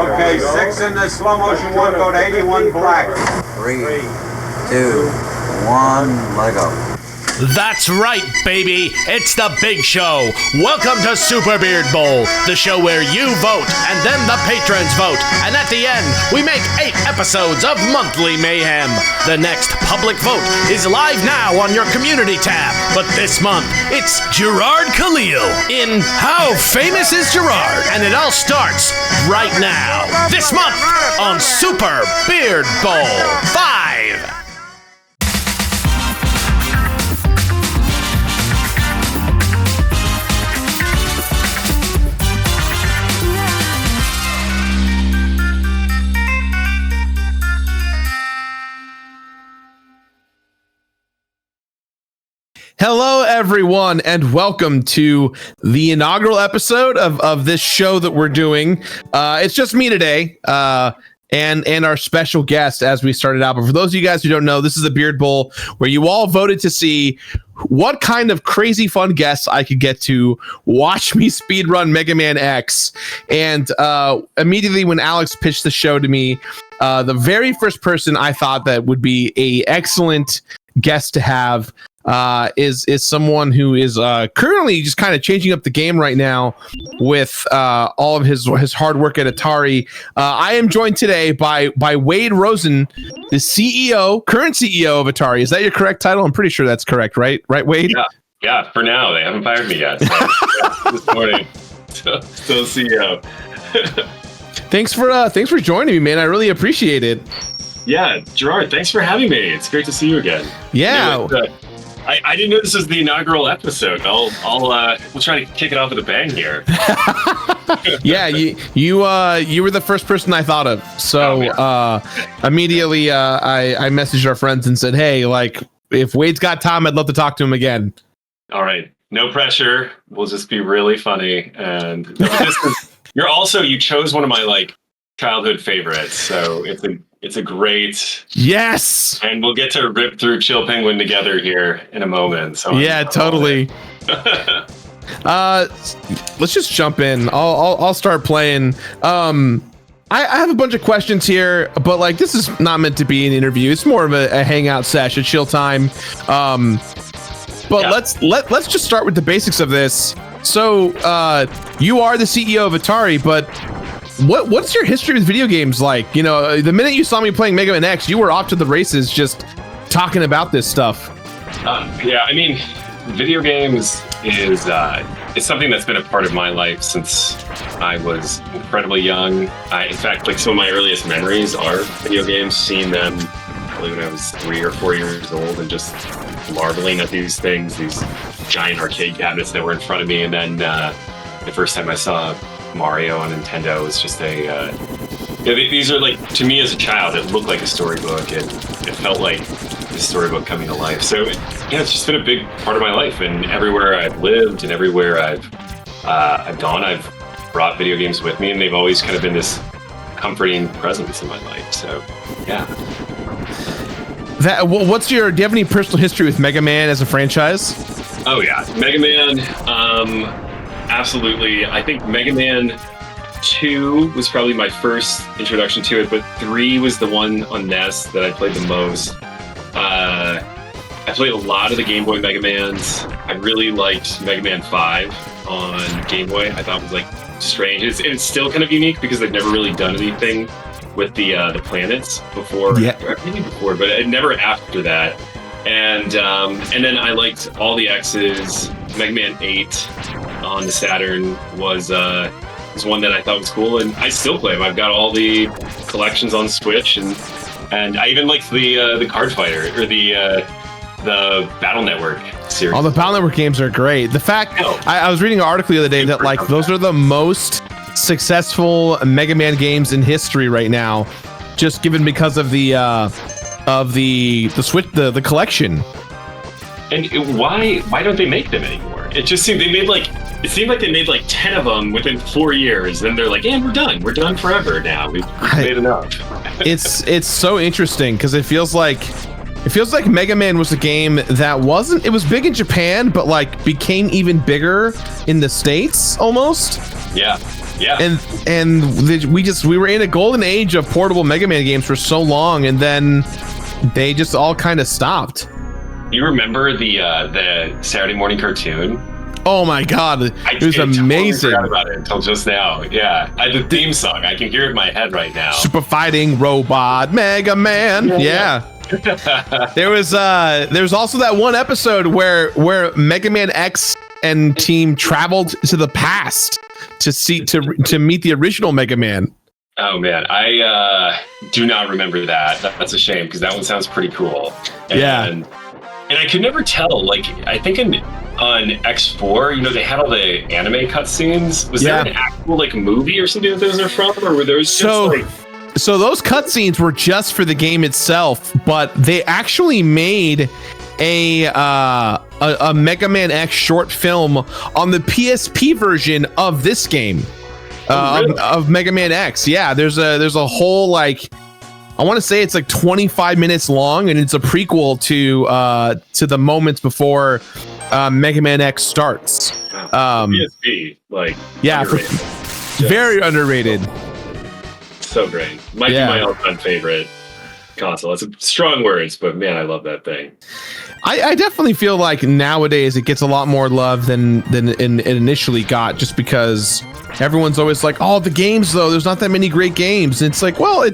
Okay, 6 in the slow motion one, go to 81 black. 3, 2, 1, let go. That's right, baby. It's the big show. Welcome to Super Beard Bowl, the show where you vote and then the patrons vote. And at the end, we make 8 episodes of monthly mayhem. The next public vote is live now on your community tab. But this month, it's Jirard Khalil in How Famous is Jirard? And it all starts right now. This month on Super Beard Bowl 5. Hello, everyone, and welcome to the inaugural episode of this show that we're doing. It's just me today, and our special guest as we started out. But for those of you guys who don't know, this is the Beard Bowl, where you all voted to see what kind of crazy fun guests I could get to watch me speedrun Mega Man X. And immediately when Alex pitched the show to me, the very first person I thought that would be a excellent guest to have is someone who is currently just kind of changing up the game right now with all of his hard work at Atari. I am joined today by Wade Rosen, the current CEO of Atari. Is that your correct title? I'm pretty sure that's correct, right? Right, Wade? Yeah. For now, they haven't fired me yet. So, this morning, still CEO. Thanks for joining me, man. I really appreciate it. Yeah, Jirard, thanks for having me. It's great to see you again. Yeah. I didn't know this was the inaugural episode. We'll try to kick it off with a bang here. Yeah, you were the first person I thought of. So immediately I messaged our friends and said, hey, like, if Wade's got time, I'd love to talk to him again. All right. No pressure. We'll just be really funny. And you chose one of my childhood favorites. So it's a great... Yes! And we'll get to rip through Chill Penguin together here in a moment. So yeah, totally. Let's just jump in. I'll start playing. I have a bunch of questions here, but this is not meant to be an interview. It's more of a hangout sesh, a chill time. Let's just start with the basics of this. So you are the CEO of Atari, but what's your history with video games like? You know, the minute you saw me playing Mega Man X, you were off to the races just talking about this stuff. Yeah, I mean, video games is something that's been a part of my life since I was incredibly young. In fact, some of my earliest memories are video games, seeing them probably when I was 3 or 4 years old and just marveling at these things, these giant arcade cabinets that were in front of me. And then the first time I saw Mario on Nintendo was just these are to me as a child, it looked like a storybook. It felt like a storybook coming to life. So it's just been a big part of my life, and everywhere I've lived and everywhere I've gone, I've brought video games with me, and they've always kind of been this comforting presence in my life. So yeah. Do you have any personal history with Mega Man as a franchise? Oh yeah, Mega Man. Absolutely. I think Mega Man 2 was probably my first introduction to it, but 3 was the one on NES that I played the most. I played a lot of the Game Boy Mega Mans. I really liked Mega Man 5 on Game Boy. I thought it was strange. It's still kind of unique because they've never really done anything with the planets before. Yeah. Maybe before, but never after that. And then I liked all the X's. Mega Man 8 on the Saturn was one that I thought was cool, and I still play them. I've got all the collections on Switch, and I even liked the Card Fighter or the Battle Network series. All the Battle Network games are great. The fact I was reading an article the other day that those are the most successful Mega Man games in history right now, just given because of the Switch, the collection. And why don't they make them anymore? It just seemed it seemed like they made 10 of them within 4 years, and they're like, "Yeah, we're done. We're done forever now. We've made enough." It's so interesting because it feels like Mega Man was a game that it was big in Japan, but became even bigger in the States almost. Yeah. Yeah. We were in a golden age of portable Mega Man games for so long, and then they just all kind of stopped. You remember the Saturday morning cartoon? Oh my god, it was amazing. I forgot about it until just now. Yeah, the theme song, I can hear it in my head right now. Super fighting robot Mega Man. Yeah. There was also that one episode where Mega Man X and team traveled to the past to meet the original Mega Man. Oh man, I do not remember that. That's a shame because that one sounds pretty cool. And I could never tell. Like, I think on X4, they had all the anime cutscenes. Was there an actual movie or something that those are from, or were those just So those cutscenes were just for the game itself, but they actually made a Mega Man X short film on the PSP version of this game. Of Mega Man X. Yeah, there's a whole I want to say it's 25 minutes long, and it's a prequel to the moments before Mega Man X starts. PSP, underrated. Very underrated. So great. Might be my all-time favorite console. It's strong words, but man, I love that thing. I definitely feel like nowadays it gets a lot more love than it initially got, just because everyone's always like, oh, the games though, there's not that many great games. And it's like, well,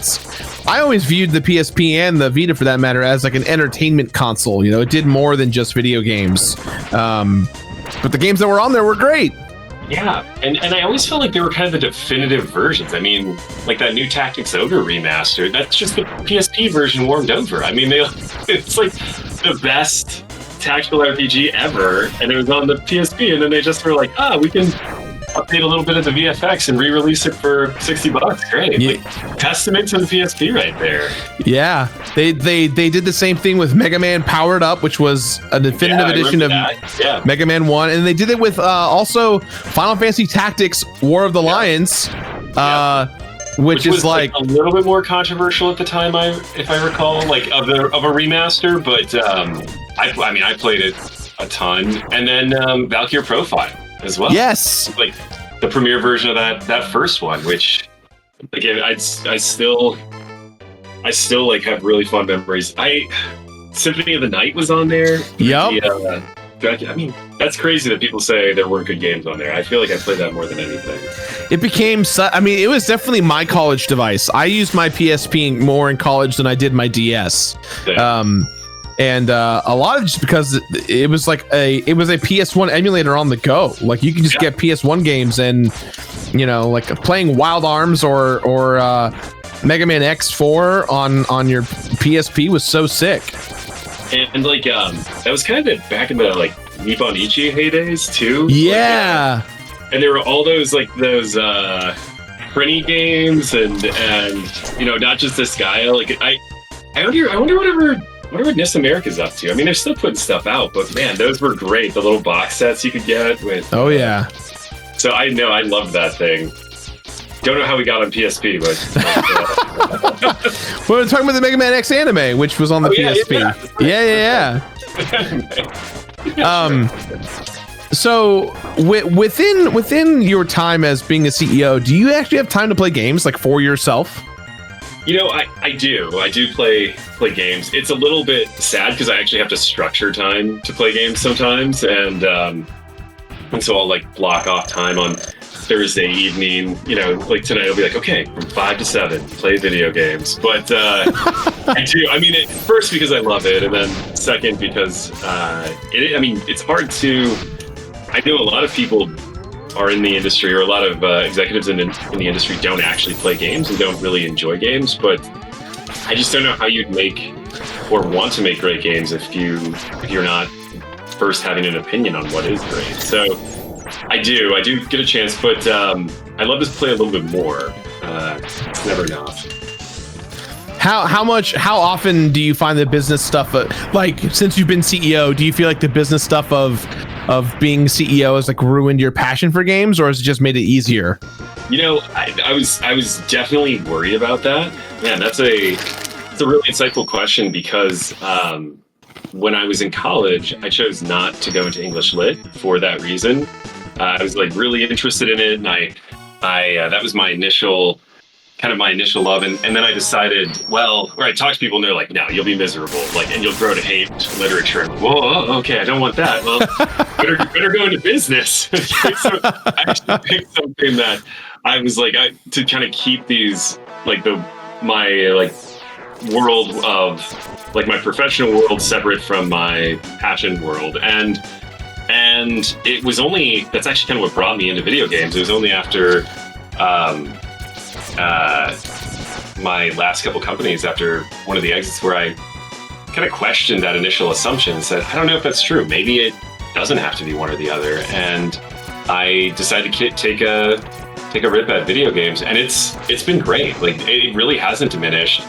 I always viewed the PSP and the Vita for that matter as an entertainment console. It did more than just video games. But the games that were on there were great. Yeah, and I always felt like they were kind of the definitive versions. I mean, like that new Tactics Ogre remaster, that's just the PSP version warmed over. I mean, it's like the best tactical RPG ever, and it was on the PSP, and then they just were like, we can update a little bit of the VFX and re-release it for $60. Great. Yeah. Testament to the PSP right there. Yeah. They did the same thing with Mega Man Powered Up, which was a definitive edition of Mega Man 1. And they did it with also Final Fantasy Tactics War of the Lions, which is a little bit more controversial at the time, if I recall, of a remaster, but I played it a ton. And then Valkyrie Profile as well. Yes. The premiere version of that first one, which again, I still have really fun memories. Symphony of the Night was on there. Yep. I mean, that's crazy that people say there weren't good games on there. I feel like I played that more than anything. It became, it was definitely my college device. I used my PSP more in college than I did my DS. And a lot of just because it was a PS1 emulator on the go. You can just get PS1 games, and playing Wild Arms or Mega Man X4 on your PSP was so sick. And that was kind of back in the Nippon Ichi heydays too. Yeah. And there were all those printy games and not just this guy. I wonder what NIS America's up to. I mean, they're still putting stuff out, but man, those were great. The little box sets you could get with. Oh yeah. So I loved that thing. Don't know how we got on PSP, but. We're talking about the Mega Man X anime, which was on the PSP. Yeah. So within your time as being a CEO, do you actually have time to play games for yourself? I do play games. It's a little bit sad because I actually have to structure time to play games sometimes, and so I'll block off time on Thursday evening. Tonight I'll be okay, from 5 to 7, play video games. But I do. I mean, first because I love it, and then second because it's hard to. I know a lot of people are in the industry, or a lot of executives in the industry don't actually play games and don't really enjoy games, but I just don't know how you'd make or want to make great games if you're not first having an opinion on what is great. So I do get a chance, but I love to play a little bit more. It's never enough. How often do you find the business stuff, since you've been CEO, do you feel like the business stuff of being CEO has ruined your passion for games, or has it just made it easier? I was definitely worried about that. Man, it's a really insightful question, because when I was in college, I chose not to go into English Lit for that reason. I was really interested in it, and I that was my initial love, and then I decided, or I talked to people and they're like, no, you'll be miserable, like, and you'll grow to hate literature. I'm like, whoa, okay, I don't want that. Well, better go into business. So I actually picked something that I was like, to kind of keep these, like, my world of, like, my professional world separate from my passion world, and it was that's actually kind of what brought me into video games. It was only after my last couple companies, after one of the exits, where I kind of questioned that initial assumption and said, I don't know if that's true. Maybe it doesn't have to be one or the other. And I decided to take a rip at video games, and it's been great. Like, it really hasn't diminished.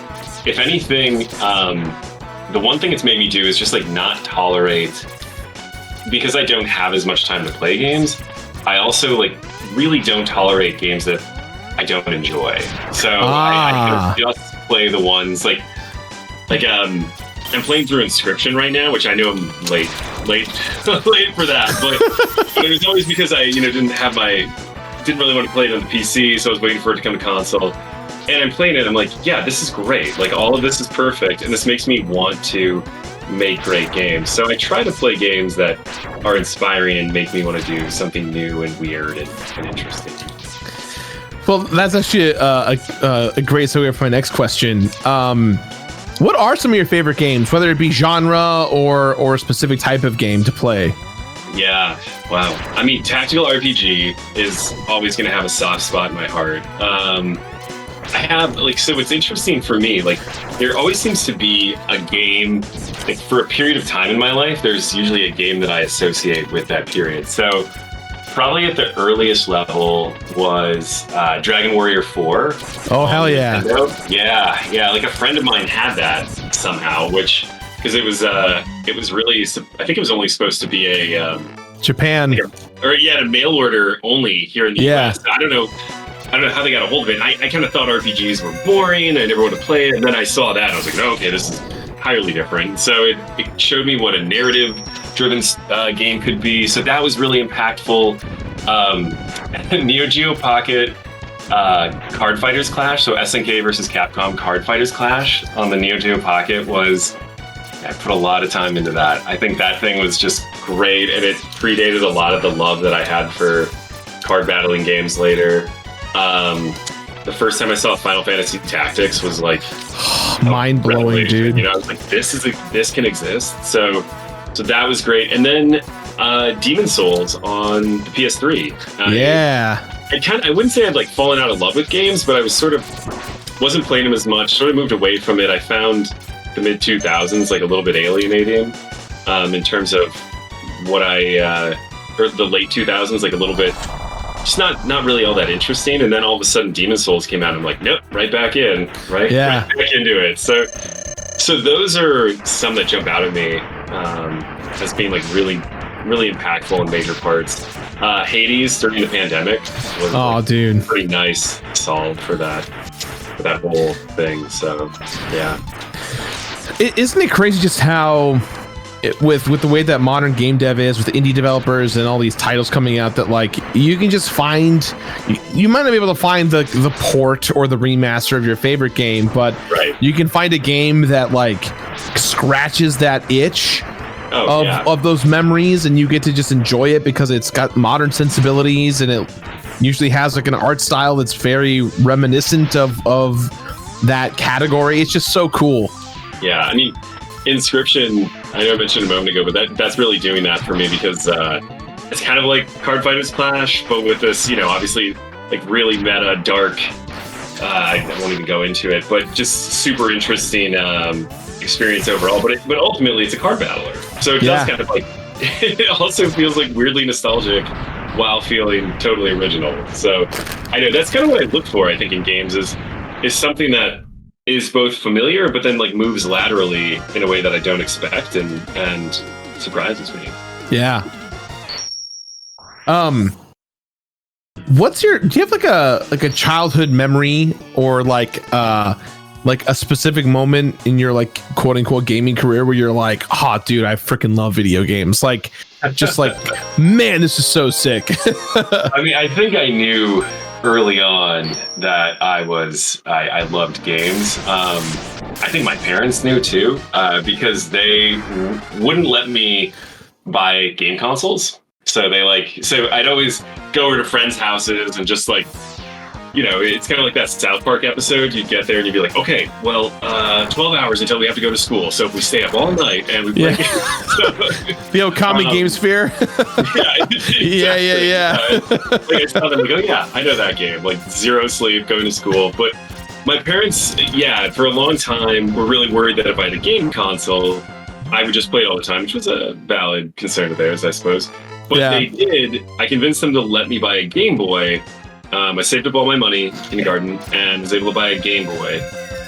If anything, the one thing it's made me do is just, like, not tolerate, because I don't have as much time to play games. I also, like, really don't tolerate games that I don't enjoy. So I kind of just play the ones like I'm playing through Inscription right now, which I know I'm late for that, but it was always because I didn't really want to play it on the PC, so I was waiting for it to come to console. And I'm playing it, I'm like, yeah, this is great. Like, all of this is perfect, and this makes me want to make great games. So I try to play games that are inspiring and make me want to do something new and weird and interesting. Well, that's actually a great segue for my next question. What are some of your favorite games, whether it be genre or a specific type of game to play? Yeah, wow. I mean, tactical RPG is always going to have a soft spot in my heart. I have, like, so it's interesting for me, like, there always seems to be a game, like, for a period of time in my life, there's usually a game that I associate with that period. So probably at the earliest level was Dragon Warrior 4. Oh, hell yeah. Yeah. Like, a friend of mine had that somehow, because it was really, I think it was only supposed to be a Japan. A mail order only here in the US. I don't know how they got a hold of it. I kind of thought RPGs were boring. I never wanted to play it. And then I saw that. And I was like, no, okay, this is entirely different. So it showed me what a narrative-driven game could be. So that was really impactful. Neo Geo Pocket Card Fighters Clash. So SNK versus Capcom Card Fighters Clash on the Neo Geo Pocket I put a lot of time into that. I think that thing was just great. And it predated a lot of the love that I had for card battling games later. The first time I saw Final Fantasy Tactics was like mind-blowing, dude. I was like, this can exist. So that was great. And then Demon Souls on the PS3. I wouldn't say I'd like fallen out of love with games, but I wasn't playing them as much. Sort of moved away from it. I found the mid 2000s like a little bit alienating in terms of what or the late 2000s, like a little bit. Just not really all that interesting, and then all of a sudden Demon Souls came out and I'm like, nope, right back in, right back into it. So those are some that jump out at me as being like really, really impactful and major parts. Hades during the pandemic was pretty nice solve for that whole thing. So yeah. Isn't it crazy just how with the way that modern game dev is, with indie developers and all these titles coming out, that like you can just find, you might not be able to find the port or the remaster of your favorite game, but you can find a game that like scratches that itch of those memories, and you get to just enjoy it because it's got modern sensibilities, and it usually has like an art style that's very reminiscent of that category. It's just so cool. Yeah, I mean, Inscription, I know I mentioned a moment ago, but that's really doing that for me, because it's kind of like Card Fighters Clash, but with this, obviously like really meta, dark, I won't even go into it, but just super interesting experience overall. But ultimately it's a card battler. So it does kind of like, it also feels like weirdly nostalgic while feeling totally original. So I know that's kind of what I look for, I think, in games is something that is both familiar, but then like moves laterally in a way that I don't expect and surprises me. Yeah. Do you have like a childhood memory or like a specific moment in your like quote unquote gaming career where you're like, oh dude, I freaking love video games. Like, just like, man, this is so sick. I mean, I think I knew early on that I loved games. I think my parents knew too, because they wouldn't let me buy game consoles. So I'd always go over to friends' houses and just like, it's kind of like that South Park episode. You'd get there and you'd be like, okay, well, 12 hours until we have to go to school. So if we stay up all night and we play games. The Okami Game Sphere. Yeah. Like I saw them, like, oh yeah, I know that game. Like zero sleep, going to school. But my parents, for a long time, were really worried that if I had a game console, I would just play it all the time, which was a valid concern of theirs, I suppose. But they did. I convinced them to let me buy a Game Boy. I saved up all my money in kindergarten and was able to buy a Game Boy,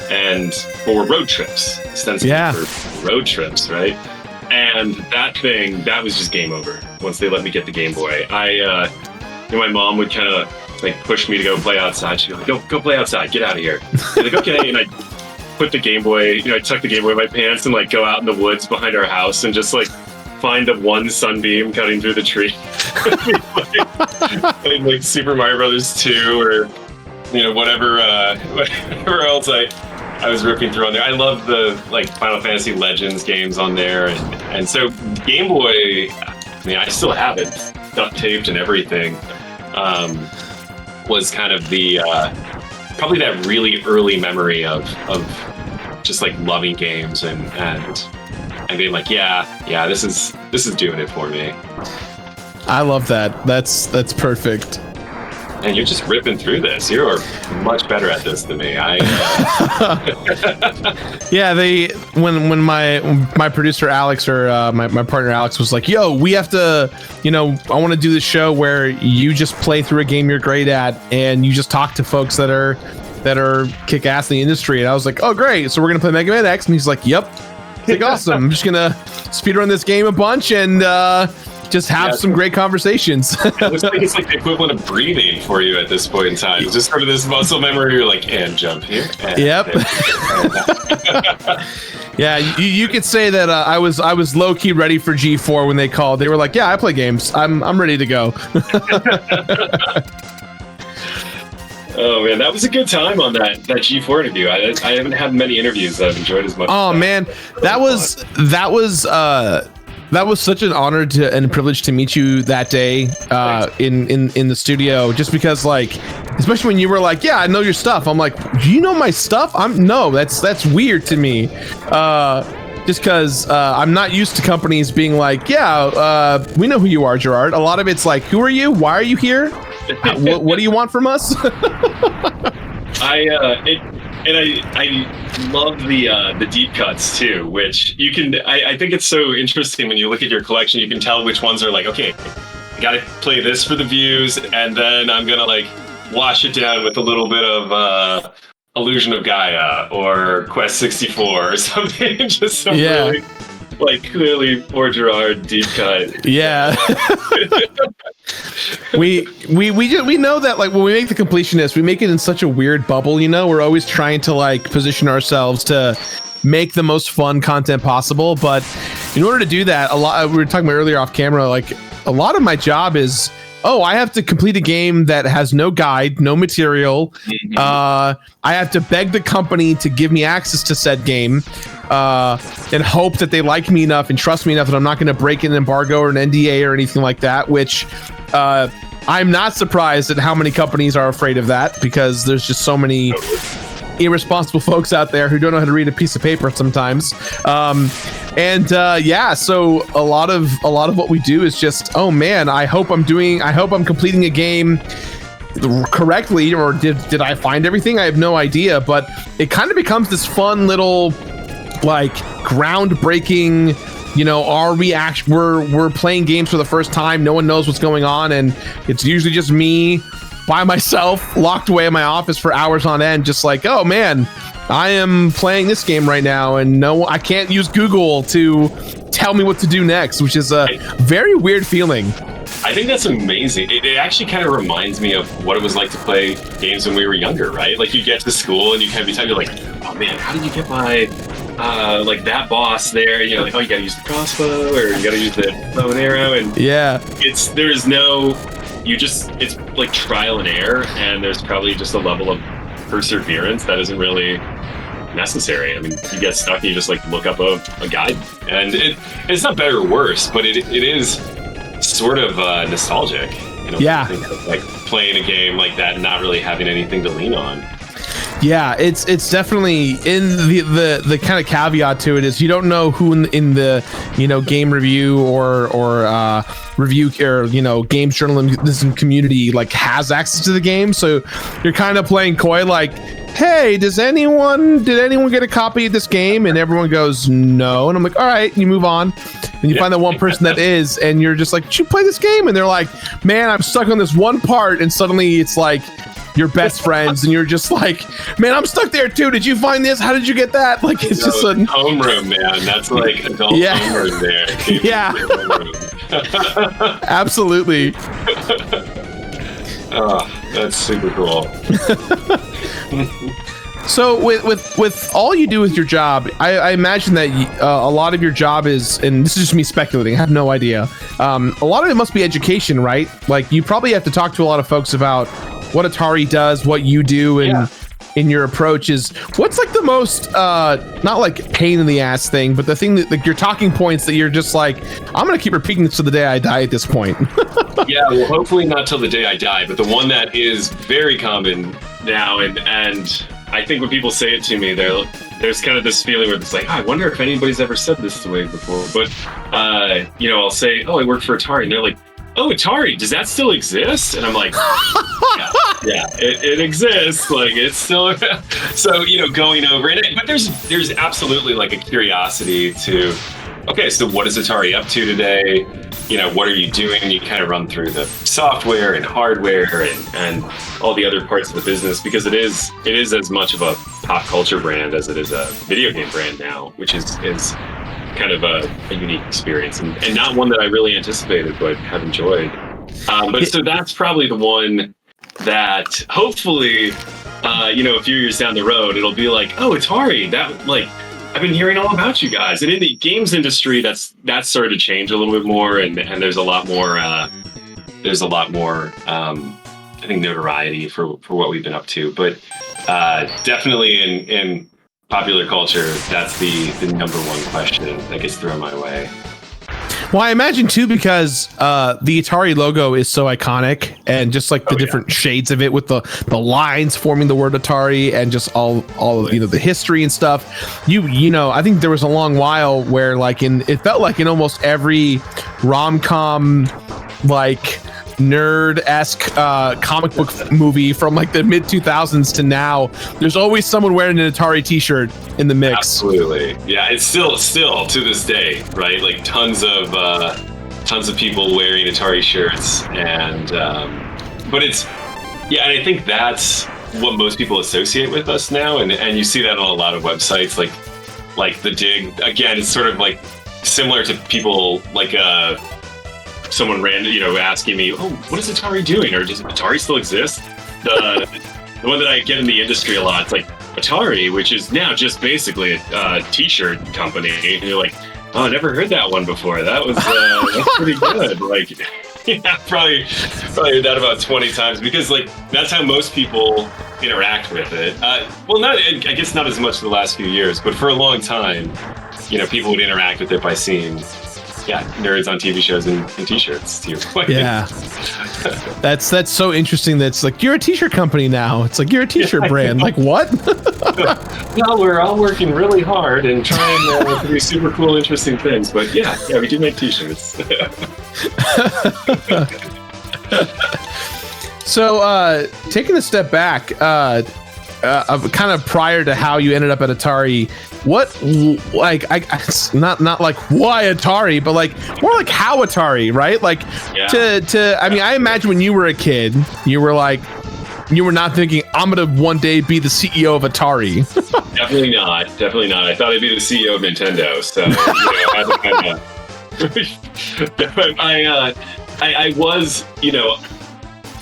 and for road trips, ostensibly for road trips, right? And that was just game over once they let me get the Game Boy. My mom would kind of like push me to go play outside. She'd be like, go play outside, get out of here. I'd be like, okay, and I put the Game Boy, I tuck the Game Boy in my pants and like go out in the woods behind our house and just like find the one sunbeam cutting through the tree. like Super Mario Brothers 2 or whatever else I was ripping through on there. I love the like Final Fantasy Legends games on there, and so Game Boy, I still have it duct taped and everything. Was kind of the probably that really early memory of just like loving games and being like, this is doing it for me. I love that. That's perfect. And you're just ripping through this. You're much better at this than me. When my producer Alex or my partner Alex was like, yo, we have to, I want to do this show where you just play through a game you're great at and you just talk to folks that are kick ass in the industry. And I was like, oh great, so we're gonna play Mega Man X. And he's like, yep. He's like, awesome. I'm just gonna speedrun this game a bunch and just have some great conversations. It looks like it's like the equivalent of breathing for you at this point in time. It's just sort of this muscle memory. You're like, and jump here. And yep. Yeah, you could say that I was low key ready for G4 when they called. They were like, yeah, I play games. I'm ready to go. Oh man, that was a good time on that G4 interview. I haven't had many interviews that I've enjoyed as much. Oh man, that was such an honor and a privilege to meet you that day in the studio. Just because, like, especially when you were like, "Yeah, I know your stuff." I'm like, "Do you know my stuff?" No, that's weird to me. Just because I'm not used to companies being like, "Yeah, we know who you are, Jirard." A lot of it's like, "Who are you? Why are you here? What do you want from us?" I love the deep cuts too, which you can. I think it's so interesting when you look at your collection. You can tell which ones are like, okay, I got to play this for the views, and then I'm gonna like wash it down with a little bit of Illusion of Gaia or Quest 64 or something. Just some really, like, clearly for Jirard deep cut. Yeah. we know that, like, when we make the completionist, we make it in such a weird bubble. We're always trying to like position ourselves to make the most fun content possible, but in order to do that, we were talking about earlier off camera, like, a lot of my job is, I have to complete a game that has no guide, no material. I have to beg the company to give me access to said game, and hope that they like me enough and trust me enough that I'm not going to break an embargo or an NDA or anything like that, which I'm not surprised at how many companies are afraid of that, because there's just so many irresponsible folks out there who don't know how to read a piece of paper sometimes. So a lot of what we do is just, oh man, I hope I'm completing a game correctly, or did I find everything? I have no idea, but it kind of becomes this fun little, like, groundbreaking, we're playing games for the first time, no one knows what's going on, and it's usually just me by myself, locked away in my office for hours on end, just like, oh man, I am playing this game right now, and no, I can't use Google to tell me what to do next, which is a very weird feeling. I think that's amazing. It actually kind of reminds me of what it was like to play games when we were younger, right? Like, you get to school and you kind of be telling, you're like, oh man, how did you get by like that boss there? Like, oh, you gotta use the crossbow, or you gotta use the bow and arrow, and there's no it's like trial and error, and there's probably just a level of perseverance that isn't really necessary. I mean, you get stuck and you just like look up a guide, and it's not better or worse, but it is sort of nostalgic. Yeah. Think of, like playing a game like that and not really having anything to lean on. Yeah, it's definitely in the kind of caveat to it is you don't know who in the game review or review or games journalism community like has access to the game, so you're kind of playing coy like, hey, did anyone get a copy of this game? And everyone goes no, and I'm like, all right, you move on, and you find that one person that is, and you're just like, did you play this game? And they're like, man, I'm stuck on this one part, and suddenly it's like your best friends, and you're just like, man, I'm stuck there too. Did you find this? How did you get that? Like, it's just a homeroom, man. That's like adult homeroom there. Yeah. Absolutely. Oh, that's super cool. So with all you do with your job, I imagine that a lot of your job is, and this is just me speculating, I have no idea. A lot of it must be education, right? Like you probably have to talk to a lot of folks about what Atari does, what you do, and in your approach is what's like the most not like pain in the ass thing, but the thing that like your talking points that you're just like, I'm gonna keep repeating this to the day I die at this point. Yeah, well, hopefully not till the day I die, but the one that is very common now, and I think when people say it to me, there's kind of this feeling where it's like, I wonder if anybody's ever said this to me before. But I'll say, oh, I work for Atari, and they're like, oh, Atari, does that still exist? And I'm like, yeah, it exists. Like it's still so going over it. But there's absolutely like a curiosity to, okay, so what is Atari up to today? What are you doing? You kind of run through the software and hardware and all the other parts of the business, because it is as much of a pop culture brand as it is a video game brand now, which is kind of a unique experience and not one that I really anticipated but have enjoyed. So that's probably the one that hopefully, a few years down the road, it'll be like, oh, Atari, that like, I've been hearing all about you guys. And in the games industry, that's started to change a little bit more, and there's a lot more I think notoriety for what we've been up to. But definitely in popular culture, that's the number one question that gets thrown my way. Well, I imagine too, because the Atari logo is so iconic, and just like the different shades of it with the lines forming the word Atari, and just all of the history and stuff. I think there was a long while where like it felt like in almost every rom-com like nerd-esque comic book movie from like the mid 2000s to now, there's always someone wearing an Atari t-shirt in the mix. Absolutely. Yeah, it's still to this day, right? Like tons of people wearing Atari shirts, and but it's and I think that's what most people associate with us now, and you see that on a lot of websites like The Dig. Again, it's sort of like similar to people like someone random, asking me, oh, what is Atari doing? Or does Atari still exist? The one that I get in the industry a lot, it's like Atari, which is now just basically a t-shirt company. And you're like, oh, I never heard that one before. That was that's pretty good. Like, yeah, probably heard that about 20 times, because like that's how most people interact with it. I guess not as much in the last few years, but for a long time, people would interact with it by seeing nerds on TV shows and t-shirts, to your point. Yeah. That's so interesting. That's like, you're a t-shirt company now. It's like, you're a t-shirt brand. Like, what? No, we're all working really hard and trying to do super cool, interesting things. But yeah, we do make t-shirts. So, taking a step back, kind of prior to how you ended up at Atari, what, like, not like why Atari, but like more like how Atari, right? Like I imagine when you were a kid, you were not thinking, I'm gonna one day be the CEO of Atari. Definitely not. I thought I'd be the CEO of Nintendo. So I was,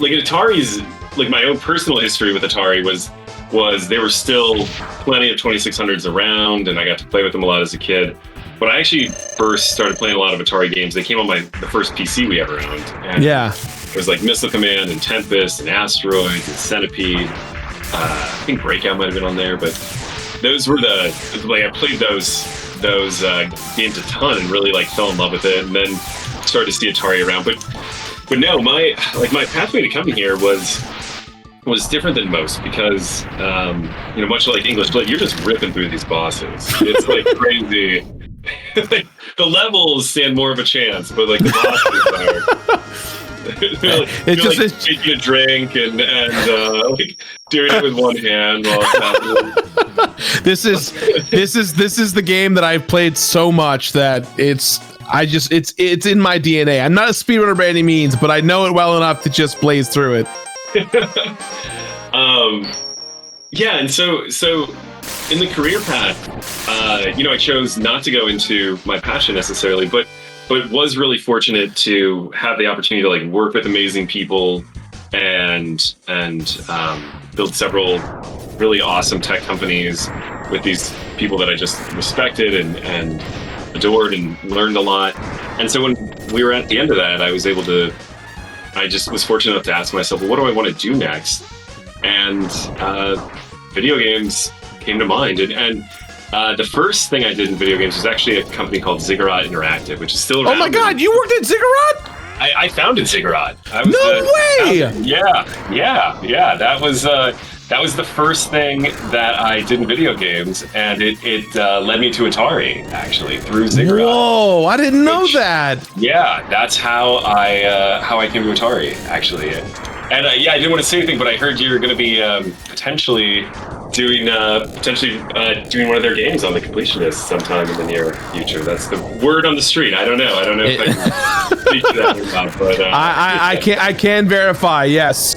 like Atari's, like my own personal history with Atari was there were still plenty of 2600s around, and I got to play with them a lot as a kid. But I actually first started playing a lot of Atari games. They came on the first PC we ever owned. And it was like Missile Command and Tempest and Asteroids and Centipede. I think Breakout might have been on there, but those were I played those games a ton and really like fell in love with it, and then started to see Atari around. But no, my pathway to coming here was different than most because much like English Blade, you're just ripping through these bosses. It's like crazy. The levels stand more of a chance, but like the bosses are. It's taking a drink and like doing it with one hand while it's happening. This is the game that I've played so much that it's in my DNA. I'm not a speedrunner by any means, but I know it well enough to just blaze through it. And so in the career path, I chose not to go into my passion necessarily, but was really fortunate to have the opportunity to like work with amazing people and build several really awesome tech companies with these people that I just respected and adored and learned a lot. And so when we were at the end of that, I just was fortunate enough to ask myself, well, what do I want to do next? And video games came to mind. And the first thing I did in video games was actually a company called Jirard Interactive, which is still around. Oh my God, you worked at Jirard? I founded Jirard. No way! Yeah. That was the first thing that I did in video games, and it led me to Atari, actually, through Jirard. Whoa, I didn't know that. Yeah, that's how I came to Atari, actually. And I didn't want to say anything, but I heard you were going to be potentially doing one of their games on the completionist sometime in the near future. That's the word on the street. I don't know if I can speak to that or not, but I can verify. Yes.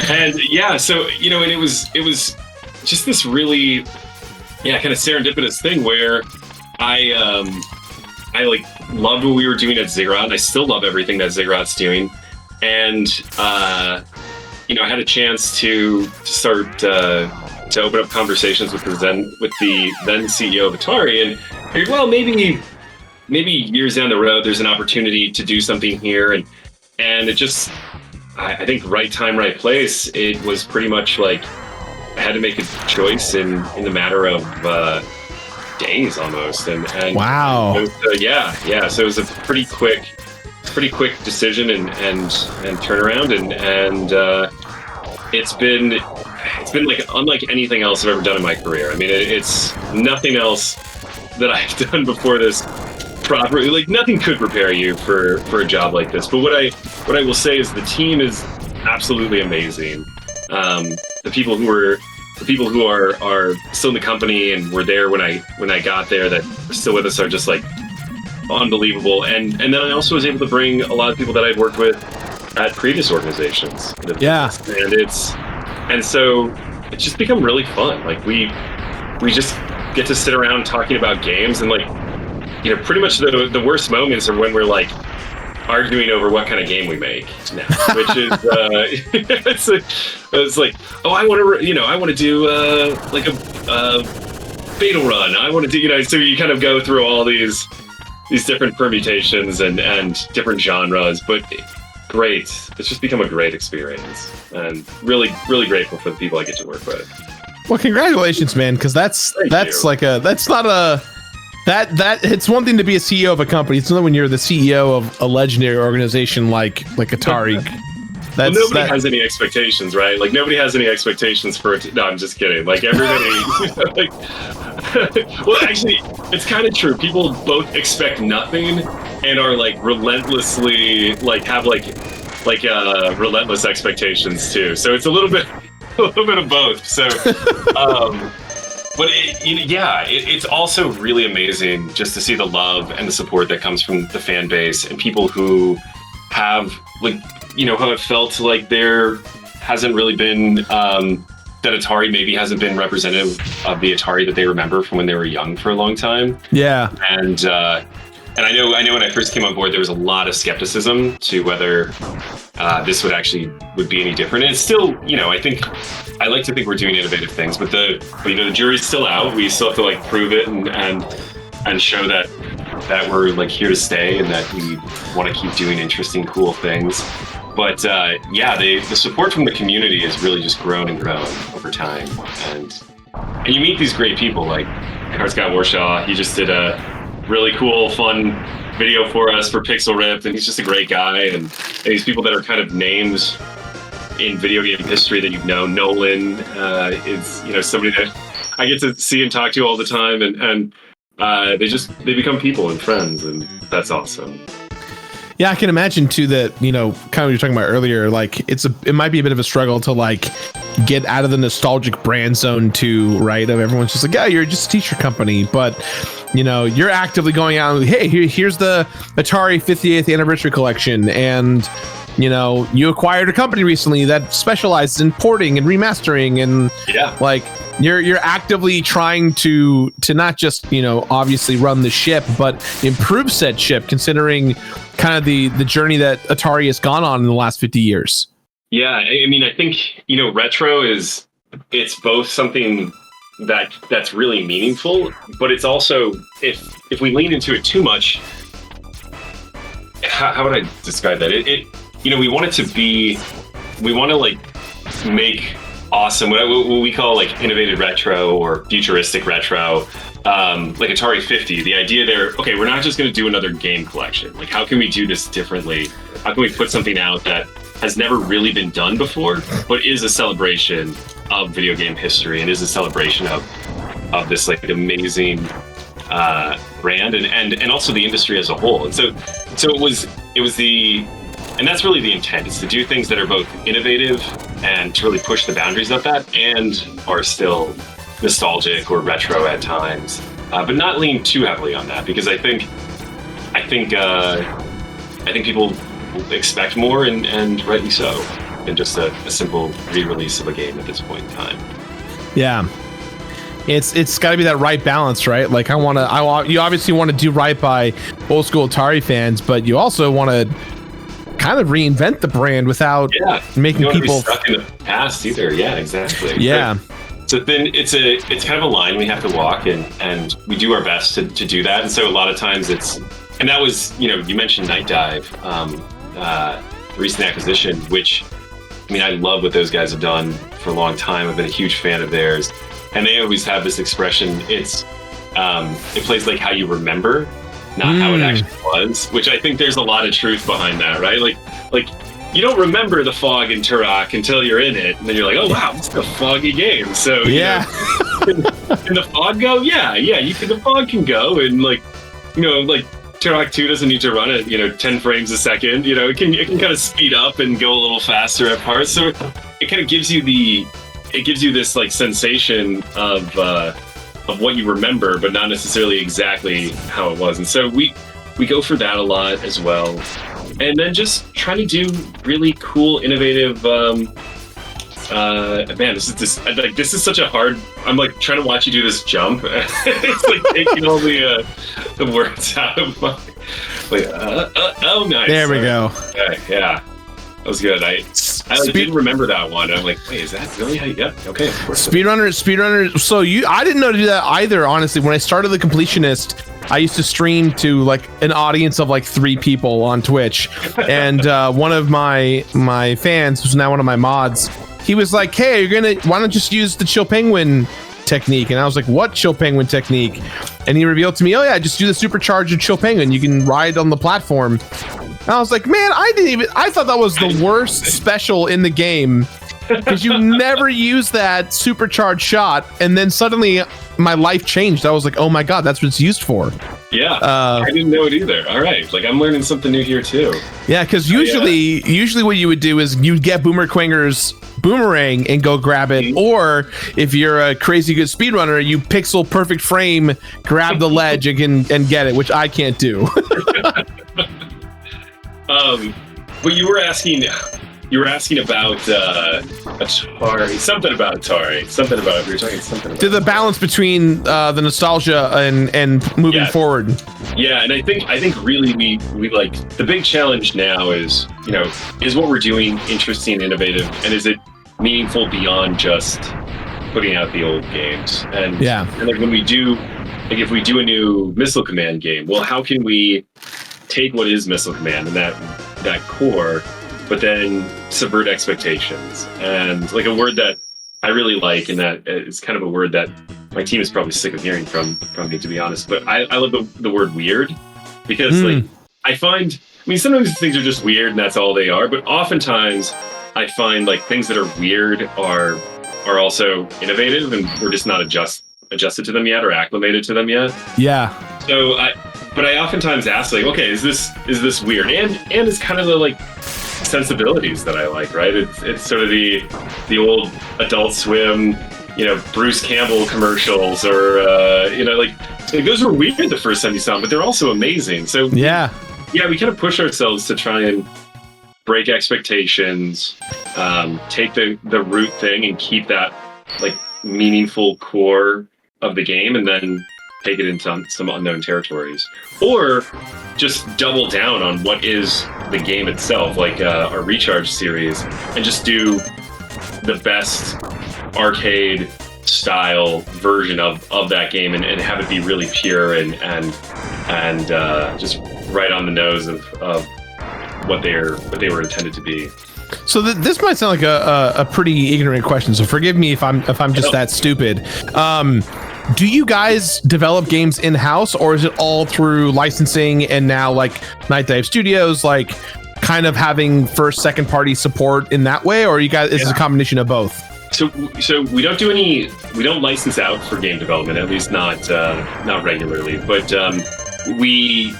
And so and it was just this really kind of serendipitous thing where I like loved what we were doing at Jirard. I still love everything that Ziggurats doing, and I had a chance to start to open up conversations with the then CEO of Atari, and figured, well, maybe years down the road there's an opportunity to do something here, and it just I think right time, right place. It was pretty much like I had to make a choice in the matter of days almost, and wow. It was, so it was a pretty quick decision and turnaround, and it's been like unlike anything else I've ever done in my career. I mean, it's nothing else that I've done before this properly. Like nothing could prepare you for a job like this. But what I will say is the team is absolutely amazing. The people who are still in the company and were there when I got there that are still with us are just like unbelievable. And then I also was able to bring a lot of people that I'd worked with at previous organizations. Yeah. And so it's just become really fun. Like we just get to sit around talking about games, and like, pretty much the worst moments are when we're like arguing over what kind of game we make now, which is it's like, oh, I want to do like a fatal run. I want to do, so you kind of go through all these different permutations and different genres, but great. It's just become a great experience, and really, really grateful for the people I get to work with. Well, congratulations, man, because that's it's one thing to be a CEO of a company. It's another when you're the CEO of a legendary organization like Atari. Nobody has any expectations, right? Like nobody has any expectations for it. No, I'm just kidding. Like everybody, well, actually, it's kind of true. People both expect nothing and are like relentlessly have relentless expectations too. So it's a little bit of both. So, but it's also really amazing just to see the love and the support that comes from the fan base and people who have have felt like there hasn't really been that Atari maybe hasn't been representative of the Atari that they remember from when they were young for a long time. Yeah. And I know when I first came on board, there was a lot of skepticism to whether this would be any different. And it's still, I like to think we're doing innovative things, but the jury's still out. We still have to prove it and show that that we're like here to stay and that we want to keep doing interesting, cool things. But the support from the community has really just grown and grown over time. And you meet these great people like Scott Warshaw. He just did a really cool, fun video for us for Pixel Ripped, and he's just a great guy. And these people that are kind of names in video game history that you've known. Nolan is somebody that I get to see and talk to all the time, and they become people and friends, and that's awesome. Yeah, I can imagine too that, kind of what you were talking about earlier, like it might be a bit of a struggle to like get out of the nostalgic brand zone too, right? Of everyone's just like, yeah, you're just a t-shirt company, but you're actively going out and, hey, here's the Atari 58th anniversary collection, and you acquired a company recently that specializes in porting and remastering, and like you're actively trying to not just obviously run the ship, but improve said ship, considering kind of the journey that Atari has gone on in the last 50 years. Yeah, I mean, I think retro it's both something that's really meaningful, but it's also if we lean into it too much, how would I describe that? We want it to be, we want to like make awesome, what we call like innovative retro or futuristic retro, like Atari 50. The idea there, okay, we're not just going to do another game collection. Like, how can we do this differently? How can we put something out that has never really been done before, but is a celebration of video game history and is a celebration of this like amazing brand and also the industry as a whole. And so it was and that's really the intent, is to do things that are both innovative and to really push the boundaries of that and are still nostalgic or retro at times, but not lean too heavily on that, because I think people expect more, and rightly so, than just a simple re-release of a game at this point in time. Yeah. It's got to be that right balance, right? Like you obviously want to do right by old school Atari fans, but you also want to kind of reinvent the brand without making you don't people want to be stuck in the past either. Yeah, exactly. Yeah. So then it's kind of a line we have to walk, and we do our best to do that. And so a lot of times and that was, you mentioned Night Dive, recent acquisition, which, I mean, I love what those guys have done for a long time. I've been a huge fan of theirs. And they always have this expression, it plays like how you remember, not how it actually was, which I think there's a lot of truth behind that, right? Like you don't remember the fog in Turok until you're in it, and then you're like, oh wow, it's a foggy game. So yeah, can the fog go? Yeah, the fog can go, and like Turok 2 doesn't need to run at 10 frames a second. It can kind of speed up and go a little faster at parts. So it kind of gives you this like sensation of what you remember, but not necessarily exactly how it was. And so we go for that a lot as well. And then just trying to do really cool, innovative. Man, this is such a hard. I'm like trying to watch you do this jump. It's like taking all the words out of my. Oh, nice. There we go. Okay, yeah. That was good. I didn't remember that one. I'm like, wait, is that really how you get? Okay, of course. Speedrunner. So I didn't know to do that either, honestly. When I started the completionist, I used to stream to like an audience of like 3 people on Twitch. And one of my fans, who's now one of my mods, he was like, hey, why don't just use the Chill Penguin technique? And I was like, what Chill Penguin technique? And he revealed to me, oh yeah, just do the supercharged Chill Penguin. You can ride on the platform. And I was like, man, I thought that was the worst special in the game, because you never use that supercharged shot. And then suddenly my life changed. I was like, oh my God, that's what it's used for. Yeah, I didn't know it either. All right, like I'm learning something new here too. Yeah, because usually what you would do is you'd get Boomer Quanger's boomerang and go grab it, or if you're a crazy good speedrunner, you pixel perfect frame, grab the ledge and get it, which I can't do. But you were asking about Atari, something about Atari, we were talking something about to the balance between the nostalgia and moving forward. Yeah, and I think really we like the big challenge now is what we're doing interesting, innovative, and is it meaningful beyond just putting out the old games? And like when we do like if we do a new Missile Command game, well, how can we take what is Missile Command and that core, but then subvert expectations? And like a word that I really like, and that is kind of a word that my team is probably sick of hearing from me, to be honest. But I love the word weird, because like I mean, sometimes things are just weird and that's all they are. But oftentimes I find like things that are weird are also innovative, and we're just not adjusted to them yet or acclimated to them yet. Yeah. So I oftentimes ask like, okay, is this weird? And it's kind of the like sensibilities that I like, right? It's sort of the old Adult Swim, Bruce Campbell commercials, or like those were weird the first time you saw them, but they're also amazing. So yeah, we kind of push ourselves to try and break expectations, take the root thing and keep that like meaningful core of the game, and then take it into some unknown territories, or just double down on what is the game itself, like our Recharge series, and just do the best arcade style version of that game, and have it be really pure and just right on the nose of what they were intended to be. So this might sound like a pretty ignorant question, so forgive me if I'm just that stupid. Do you guys develop games in-house, or is it all through licensing and now like Night Dive Studios, like kind of having first, second party support in that way, or you guys, is it a combination of both? So we don't license out for game development, at least not regularly, but we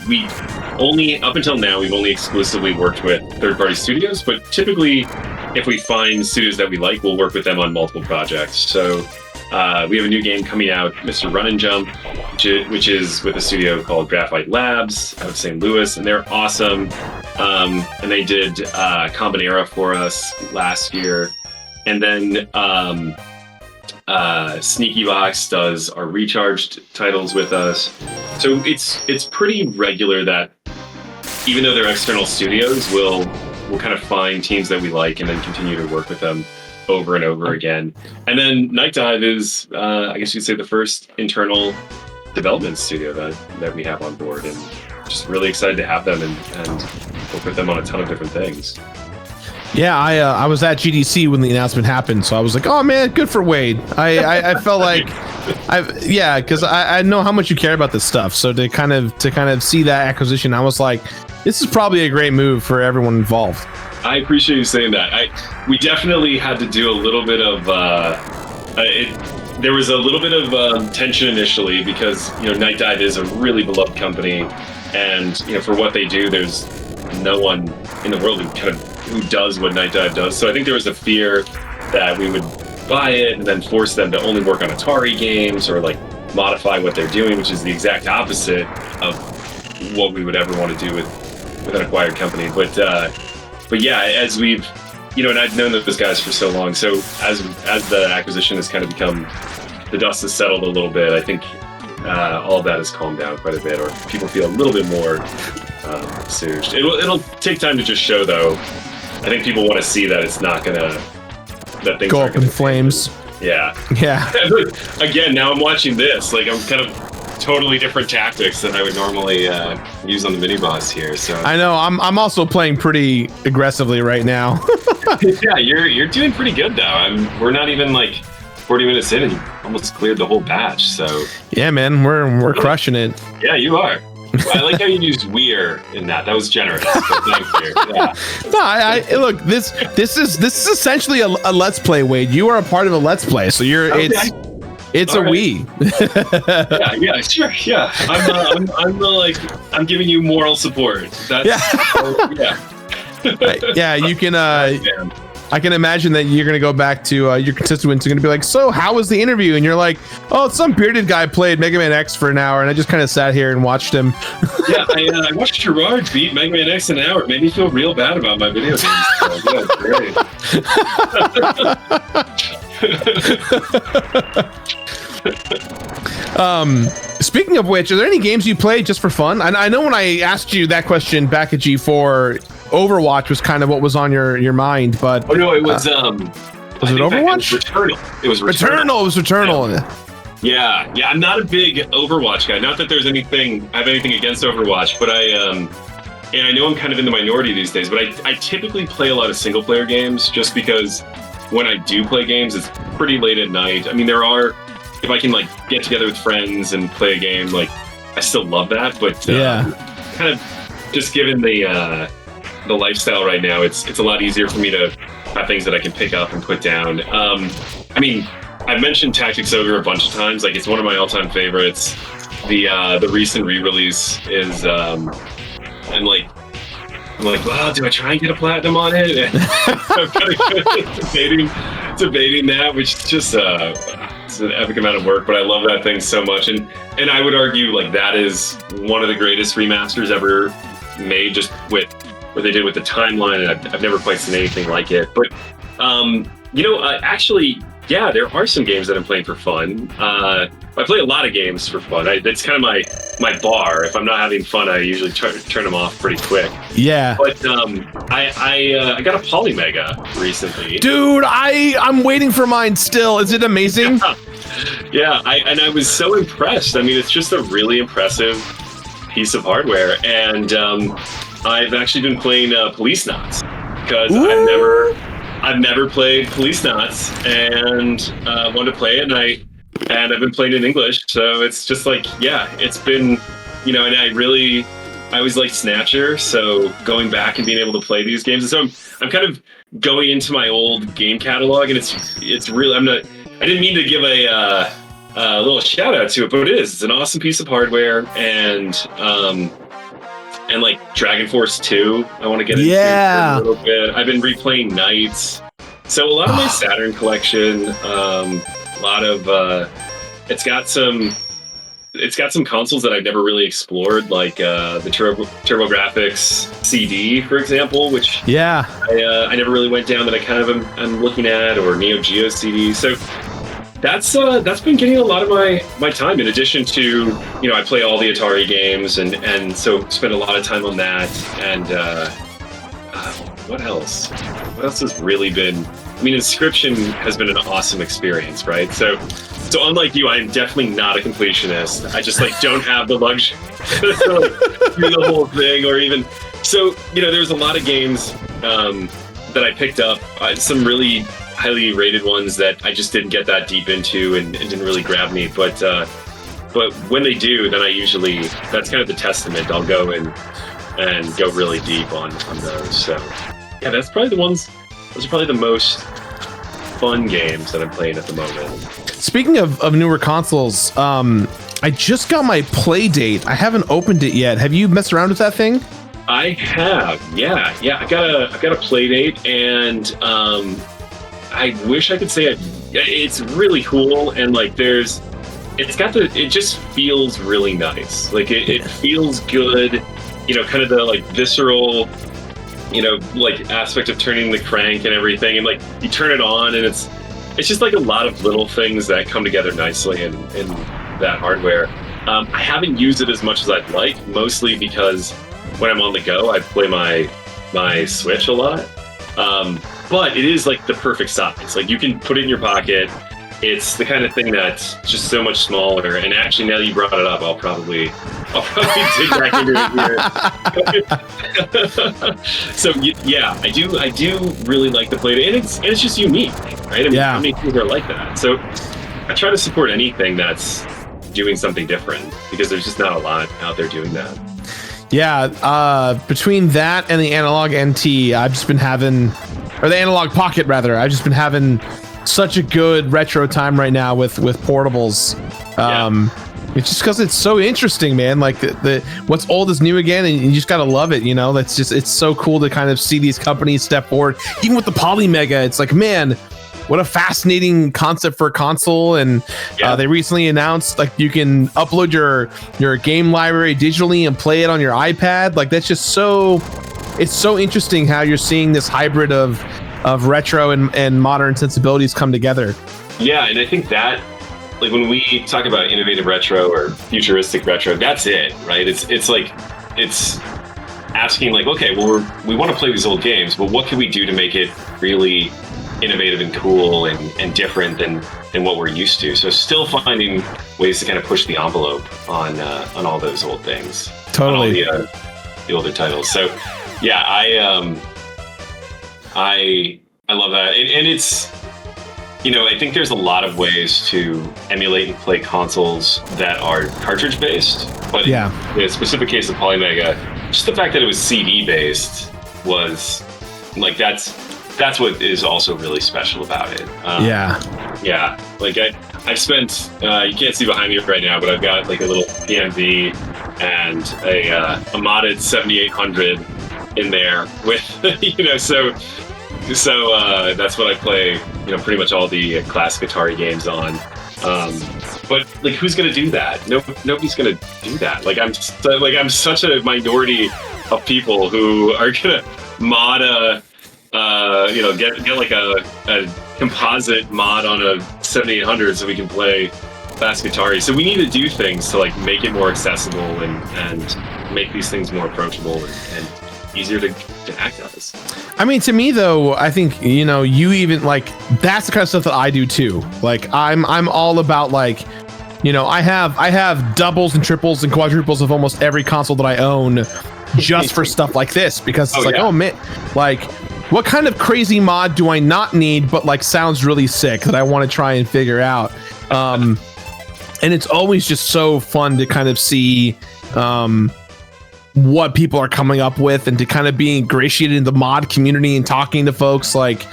only, up until now, we've only exclusively worked with third-party studios, but typically if we find studios that we like, we'll work with them on multiple projects. So we have a new game coming out, Mr. Run and Jump, which is with a studio called Graphite Labs out of St. Louis, and they're awesome. And they did Combinera for us last year. And then Sneaky Box does our Recharged titles with us. So it's pretty regular that even though they're external studios, we'll kind of find teams that we like and then continue to work with them over and over again. And then Night Dive is, I guess you'd say, the first internal development studio that we have on board, and just really excited to have them and work with them on a ton of different things. Yeah, I was at GDC when the announcement happened, so I was like, "Oh man, good for Wade." I felt like, because I know how much you care about this stuff. So to kind of see that acquisition, I was like, "This is probably a great move for everyone involved." I appreciate you saying that. We definitely had to do a little bit of. There was a little bit of tension initially because Night Dive is a really beloved company, and for what they do, there's no one in the world who does what Night Dive does. So I think there was a fear that we would buy it and then force them to only work on Atari games or like modify what they're doing, which is the exact opposite of what we would ever want to do with an acquired company. But yeah, as we've, and I've known those guys for so long. So as the acquisition has kind of become, the dust has settled a little bit, I think all of that has calmed down quite a bit, or people feel a little bit more soothed. It'll take time to just show, though. I think people want to see that it's not that things go up in flames. Yeah. Again, now I'm watching this. Like, I'm kind of totally different tactics than I would normally use on the mini boss here. So I know I'm also playing pretty aggressively right now. Yeah, you're doing pretty good though. We're not even like 40 minutes in and you almost cleared the whole batch. So yeah, man, we're crushing it. Yeah, you are. I like how you used "weir" in that. That was generous. So thank you. Yeah. No, I look. This is essentially a let's play, Wade. You are a part of a let's play, so you're. Okay. It's all a right. We. yeah, sure. Yeah, I'm giving you moral support. That's yeah. You can. I can imagine that you're going to go back to your constituents are going to be like, "So, how was the interview?" And you're like, "Oh, some bearded guy played Mega Man X for an hour, and I just kind of sat here and watched him." Yeah, I watched Jirard beat Mega Man X an hour. It made me feel real bad about my video games. So, yeah, great. Speaking of which, are there any games you played just for fun? I know when I asked you that question back at G4, Overwatch was kind of what was on your mind, but no, it was was it Overwatch? Returnal. It was Returnal. It was Returnal. Yeah, I'm not a big Overwatch guy. Not that I have anything against Overwatch, but and I know I'm kind of in the minority these days, but I typically play a lot of single player games just because when I do play games, it's pretty late at night. I mean, if I can like get together with friends and play a game, like I still love that, but kind of just given the lifestyle right now, it's a lot easier for me to have things that I can pick up and put down. I mean, I've mentioned Tactics Ogre a bunch of times. Like, it's one of my all-time favorites. The recent re-release is, and I'm like, wow, do I try and get a platinum on it? And I'm kind of debating that, which is just it's an epic amount of work. But I love that thing so much, and I would argue like that is one of the greatest remasters ever made, just with what they did with the timeline. And I've never quite seen anything like it. But actually. Yeah, there are some games that I'm playing for fun. I play a lot of games for fun. That's kind of my bar. If I'm not having fun, I usually turn them off pretty quick. Yeah. But I got a Polymega recently. Dude, I'm waiting for mine still. Is it amazing? Yeah, I was so impressed. I mean, it's just a really impressive piece of hardware. And I've actually been playing Policenauts because I've never played Policenauts and wanted to play it, and I've been playing it in English, so it's just like, yeah, it's been, and I always liked Snatcher, so going back and being able to play these games, and so I'm kind of going into my old game catalog, and it's really, I didn't mean to give a little shout out to it, but it's an awesome piece of hardware, and like Dragon Force 2, I want to get into for a little bit. I've been replaying Knights. So a lot of my Saturn collection, a lot of it's got some consoles that I've never really explored, like the TurboGrafx CD, for example, which I never really went down, that I kind of am looking at, or Neo Geo CD. So that's been getting a lot of my time, in addition to, I play all the Atari games, and so spend a lot of time on that. And what else? What else has really been? I mean, Inscription has been an awesome experience, right? So unlike you, I'm definitely not a completionist. I just don't have the luxury to do the whole thing, or even so. There's a lot of games that I picked up, some really highly rated ones that I just didn't get that deep into and didn't really grab me. But when they do, then that's kind of the testament. I'll go and go really deep on those. So yeah, that's probably the ones. Those are probably the most fun games that I'm playing at the moment. Speaking of newer consoles, I just got my Playdate. I haven't opened it yet. Have you messed around with that thing? I have. Yeah. I got a Playdate, and I wish I could say it's really cool, and it just feels really nice. Like it feels good, kind of the visceral, aspect of turning the crank and everything, and you turn it on, and it's just a lot of little things that come together nicely in that hardware. I haven't used it as much as I'd like, mostly because when I'm on the go, I play my Switch a lot. But it is the perfect size. You can put it in your pocket. It's the kind of thing that's just so much smaller. And actually, now that you brought it up, I'll probably dig back into it here. So yeah, I do really like the Playdate, and it's just unique, right? I mean, how many people are like that? So I try to support anything that's doing something different, because there's just not a lot out there doing that. Yeah, between that and the Analog NT, I've just been having, or the Analog Pocket rather, I've just been having such a good retro time right now with portables. It's just because it's so interesting, man. The what's old is new again, and you just gotta love it. It's so cool to kind of see these companies step forward. Even with the Polymega, it's man, what a fascinating concept for a console. And they recently announced you can upload your game library digitally and play it on your iPad. That's just it's so interesting how you're seeing this hybrid of retro and modern sensibilities come together. Yeah, and I think that when we talk about innovative retro or futuristic retro, that's it, right? It's asking okay, well, we want to play these old games, but what can we do to make it really innovative and cool and different than what we're used to. So still finding ways to kind of push the envelope on all those old things. Totally. On all the older titles. So yeah, I love that. And it's, I think there's a lot of ways to emulate and play consoles that are cartridge based, but in the specific case of Polymega, just the fact that it was CD based was like, that's what is also really special about it. Yeah. Like I've spent, you can't see behind me right now, but I've got like a little PMD and a modded 7800 in there with, so that's what I play, pretty much all the classic Atari games on. But like, who's gonna do that? Nobody's gonna do that. Like I'm such a minority of people who are gonna mod get like a composite mod on a 7800 so we can play classic Atari. So we need to do things to like make it more accessible and make these things more approachable and easier to act as. I mean, to me though, I think you even like that's the kind of stuff that I do too. Like I'm all about like, I have doubles and triples and quadruples of almost every console that I own just for stuff like this, because it's oh man, like what kind of crazy mod do I not need but like sounds really sick that I want to try and figure out. And it's always just so fun to kind of see what people are coming up with and to kind of be ingratiated in the mod community and talking to folks. Like,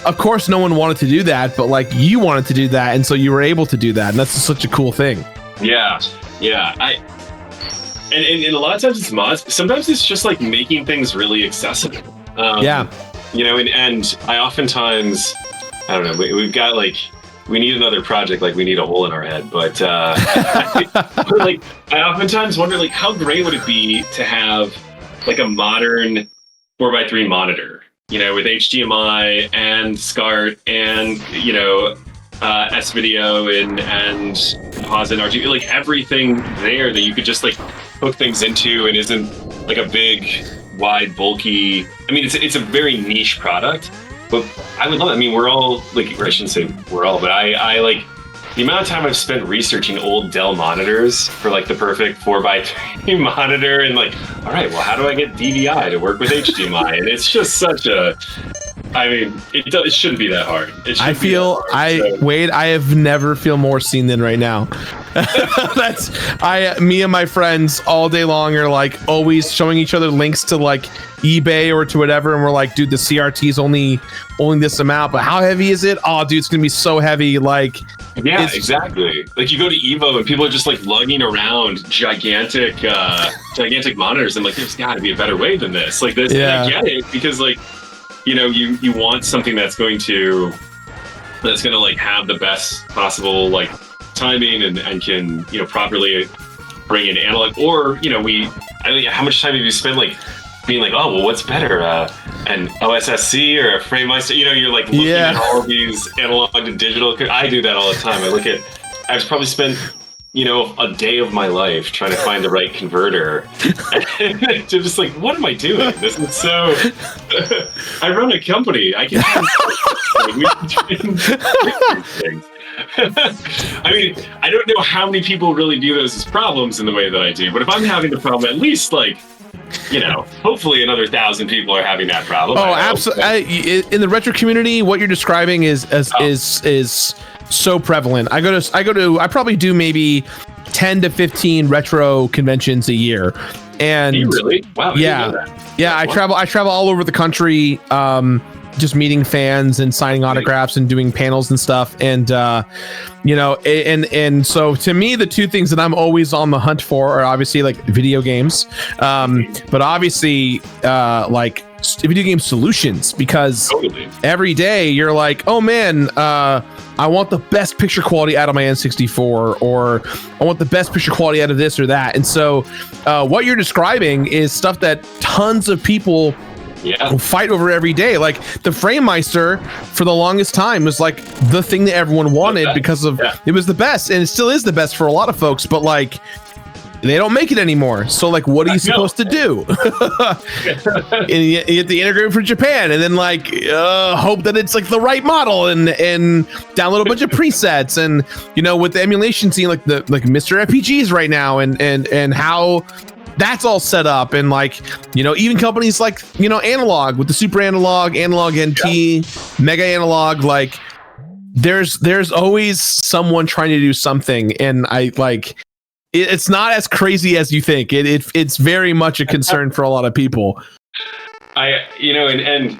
of course no one wanted to do that, but like you wanted to do that, and so you were able to do that, and that's just such a cool thing. Yeah. And a lot of times it's mods. Sometimes it's just like making things really accessible. And I oftentimes, I don't know, we've got like, we need another project, like we need a hole in our head. But like, I oftentimes wonder, like, how great would it be to have like a modern 4x3 monitor, with HDMI and SCART and, S-Video and composite RGB, like everything there that you could just like hook things into and isn't like a big, wide, bulky. I mean, it's a very niche product, but I would love it. I mean, we're all like, or I shouldn't say we're all, but I like the amount of time I've spent researching old Dell monitors for like the perfect 4x3 monitor, and like, all right, well, how do I get DVI to work with HDMI? And it's just such a, I mean, it shouldn't be that hard. Wade, I have never feel more seen than right now. Me and my friends all day long are like always showing each other links to like eBay or to whatever, and we're like, dude, the CRT is only this amount, but how heavy is it? Oh, dude, it's gonna be so heavy. Like, yeah, exactly. Like you go to Evo and people are just like lugging around gigantic monitors. I'm like, there's got to be a better way than this. Like this, yeah. And I get it, because like, you want something that's going to like have the best possible like timing and can properly bring in analog, or how much time have you spent like being like, oh well, what's better, an OSSC or a FrameMeister? You're like looking at all of these analog to digital. I do that all the time. I've probably spent a day of my life trying to find the right converter. And just like, what am I doing? This is so. I run a company. I can. Things. I mean, I don't know how many people really view those as problems in the way that I do, but if I'm having the problem, at least like, hopefully another 1,000 people are having that problem. Oh, absolutely. In the retro community, what you're describing is so prevalent. I probably do maybe 10 to 15 retro conventions a year. And do you really? Wow. Yeah. Yeah. I travel all over the country, just meeting fans and signing autographs and doing panels and stuff. And, and so to me, the two things that I'm always on the hunt for are obviously like video games, but obviously like video game solutions, because every day you're like, oh man, I want the best picture quality out of my N64, or I want the best picture quality out of this or that. And so what you're describing is stuff that tons of people fight over every day. Like the FrameMeister for the longest time was like the thing that everyone wanted because of it was the best, and it still is the best for a lot of folks. But like they don't make it anymore. So like, what are you supposed to do? And you have to integrate for Japan, and then like hope that it's like the right model, and download a bunch of presets, and with the emulation scene, like Mr. FPGs right now, and how that's all set up, and like even companies like Analog with the Super Analog NT, Mega Analog, like there's always someone trying to do something, and I like it's not as crazy as you think. It's very much a concern for a lot of people. And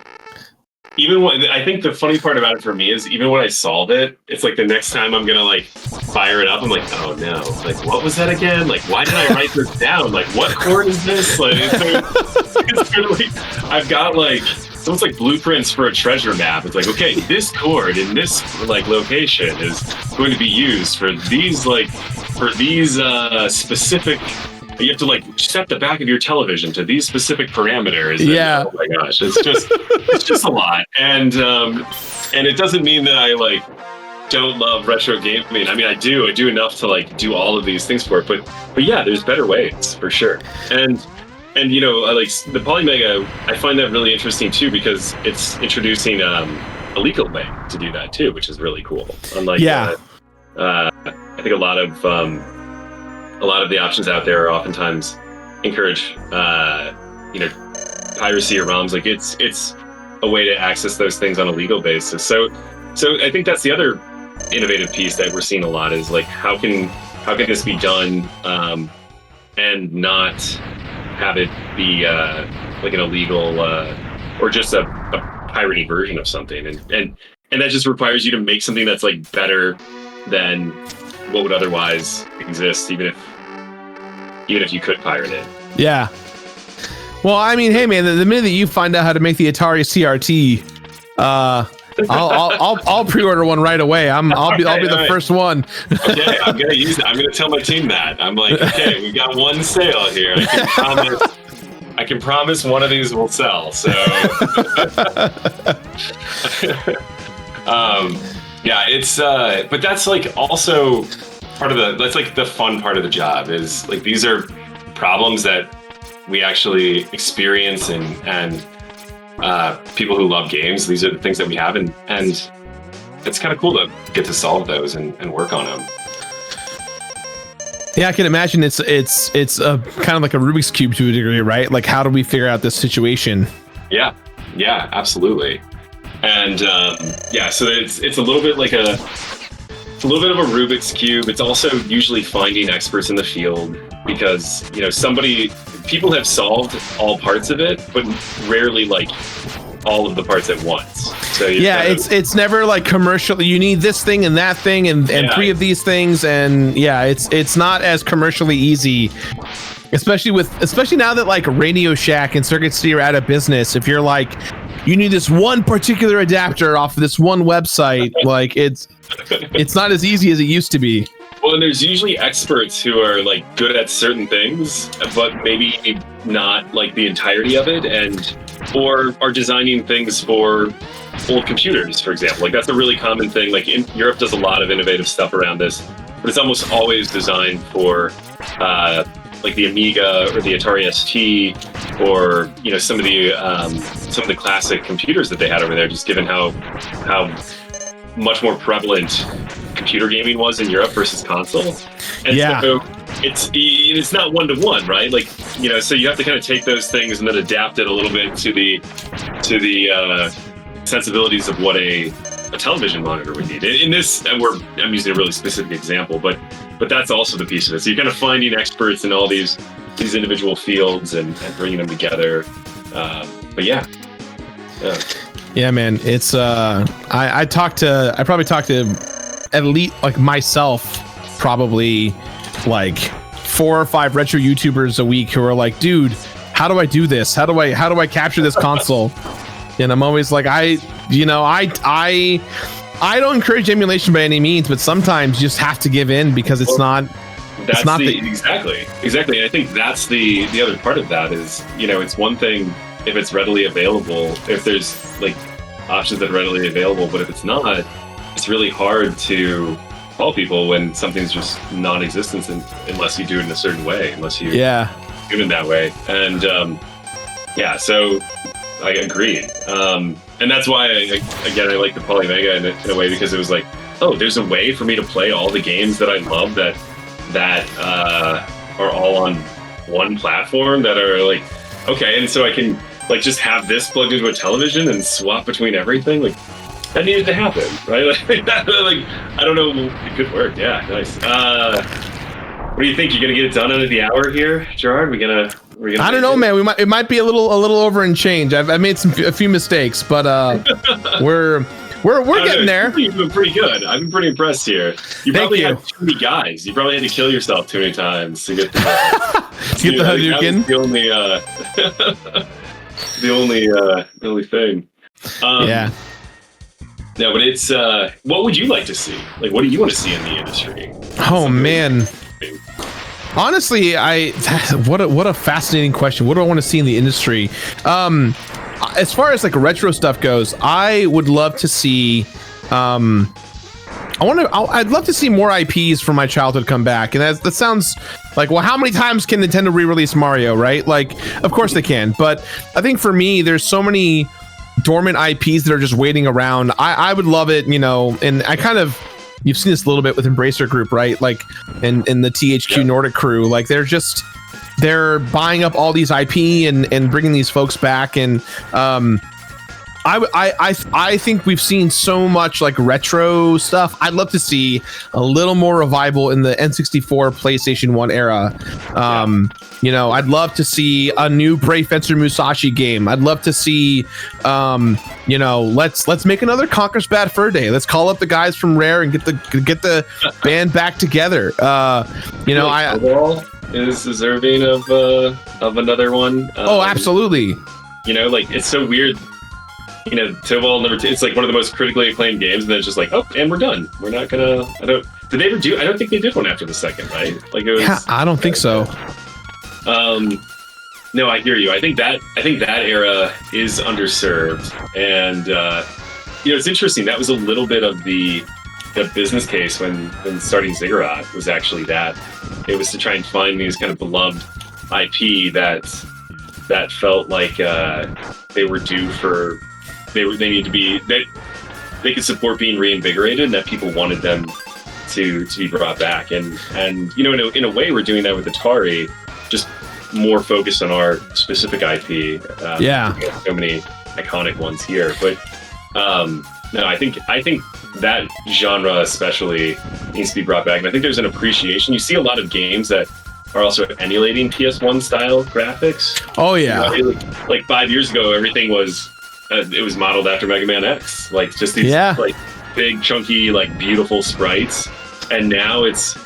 even when I think the funny part about it for me is even when I solve it, it's like the next time I'm gonna like fire it up, I'm like, oh no, like what was that again? Like why did I write this down? Like what chord is this? Like it's sort of like I've got like it's almost like blueprints for a treasure map. It's like, okay, this chord in this like location is going to be used for these specific. You have to like set the back of your television to these specific parameters. Yeah. And, oh my gosh, it's just a lot. And it doesn't mean that I like don't love retro gaming. I mean, I do enough to like do all of these things for it. But yeah, there's better ways for sure. And like the Polymega, I find that really interesting too, because it's introducing a legal way to do that too, which is really cool. Unlike I think a lot of the options out there are oftentimes encourage piracy or ROMs. Like it's a way to access those things on a legal basis. So I think that's the other innovative piece that we're seeing a lot is like how can this be done and not have it be like an illegal or just a piratey version of something, and that just requires you to make something that's like better than what would otherwise exist, even if you could pirate it. Yeah. Well, I mean, hey man, the minute that you find out how to make the Atari CRT, I'll pre-order one right away. I'll be the first one. Okay, I'm gonna use it. I'm gonna tell my team that. I'm like, okay, we got one sale here. I can promise one of these will sell. So, yeah, it's but that's like also part of that's like the fun part of the job is like these are problems that we actually experience and people who love games, these are the things that we have, and it's kind of cool to get to solve those and work on them. Yeah, I can imagine it's a kind of like a Rubik's Cube to a degree, right? Like, how do we figure out this situation? Yeah, absolutely. And so it's a little bit like a little bit of a Rubik's Cube. It's also usually finding experts in the field because people have solved all parts of it, but rarely like all of the parts at once. So it's never like commercial. You need this thing and that thing and three of these things, and it's not as commercially easy. Especially now that like Radio Shack and Circuit City are out of business. If you're like, you need this one particular adapter off of this one website, like it's not as easy as it used to be. Well, and there's usually experts who are like good at certain things, but maybe not like the entirety of it, or are designing things for old computers, for example. Like that's a really common thing. Like Europe does a lot of innovative stuff around this, but it's almost always designed for like the Amiga or the Atari ST, or some of the classic computers that they had over there. Just given how much more prevalent computer gaming was in Europe versus console, and so it's not one-to-one, right? Like so you have to kind of take those things and then adapt it a little bit to the sensibilities of what a television monitor would need. In this, and I'm using a really specific example, but that's also the piece of it. So you're kind of finding experts in all these individual fields and bringing them together. But yeah. Yeah, man, it's I probably talk to at least like myself probably like 4 or 5 retro YouTubers a week who are like, dude, how do I do this? How do I capture this console? And I'm always like, I don't encourage emulation by any means, but sometimes you just have to give in because exactly. And I think that's the other part of that is, it's one thing if it's readily available, if there's like options that are readily available, but if it's not, it's really hard to call people when something's just non-existent unless you do it in a certain way, unless you do it in that way. And so I agree. And that's why I like the Polymega in a way, because it was like, oh, there's a way for me to play all the games that I love that are all on one platform that are like, okay, and so I can like just have this plugged into a television and swap between everything. Like that needed to happen, right? Like I don't know, it could work. Yeah, nice. What do you think? You're gonna get it done under the hour here, Jirard? We're gonna I don't know, man. It might be a little over and change. I've made a few mistakes, but we're getting there. You've been pretty good. I've been pretty impressed here. You probably had too many guys. You probably had to kill yourself too many times to get the Hadouken. The only thing. Yeah. No, but it's what would you like to see? Like, what do you want to see in the industry? Oh man. Honestly, what a fascinating question. What do I want to see in the industry? As far as like retro stuff goes, I would love to see. I'd love to see more IPs from my childhood come back, and that sounds like, well, how many times can Nintendo re-release Mario? Right? Like, of course they can, but I think for me, there's so many dormant IPs that are just waiting around. I would love it, and I kind of. You've seen this a little bit with Embracer Group, right? Like, in the THQ Nordic crew, like they're buying up all these IP and bringing these folks back, and I think we've seen so much like retro stuff. I'd love to see a little more revival in the N64 PlayStation 1 era. I'd love to see a new Brave Fencer Musashi game. I'd love to see, let's make another Conker's Bad Fur Day. Let's call up the guys from Rare and get the band back together. Overall is deserving of another one. Absolutely. It's so weird. Tobal number 2, it's like one of the most critically acclaimed games, and then it's just like, oh, and we're done. We're not gonna. Did they ever do? I don't think they did one after the second, right? Like it was. Yeah, I don't think so. No, I hear you. I think that era is underserved, and it's interesting. That was a little bit of the business case when starting Ziggurat was actually that it was to try and find these kind of beloved IP that felt like they were due for. They need to be that they could support being reinvigorated, and that people wanted them to be brought back. And in a way, we're doing that with Atari, just more focused on our specific IP. We have so many iconic ones here, but no, I think that genre especially needs to be brought back. And I think there's an appreciation. You see a lot of games that are also emulating PS1 style graphics. Oh yeah, like 5 years ago, everything was. It was modeled after Mega Man X, like just these like big, chunky, like beautiful sprites. And now it's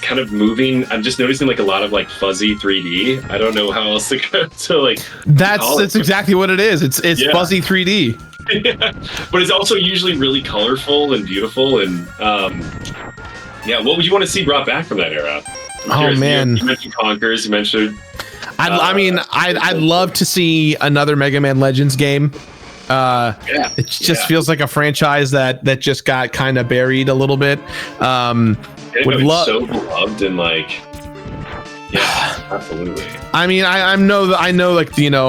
kind of moving. I'm just noticing like a lot of like fuzzy 3D. I don't know how else to like. That's exactly what it is. It's fuzzy 3D. But it's also usually really colorful and beautiful. And what would you want to see brought back from that era? Man, you mentioned Conkers. You mentioned. I'd love to see another Mega Man Legends game. It just feels like a franchise that just got kind of buried a little bit. It's so beloved and like, absolutely. I know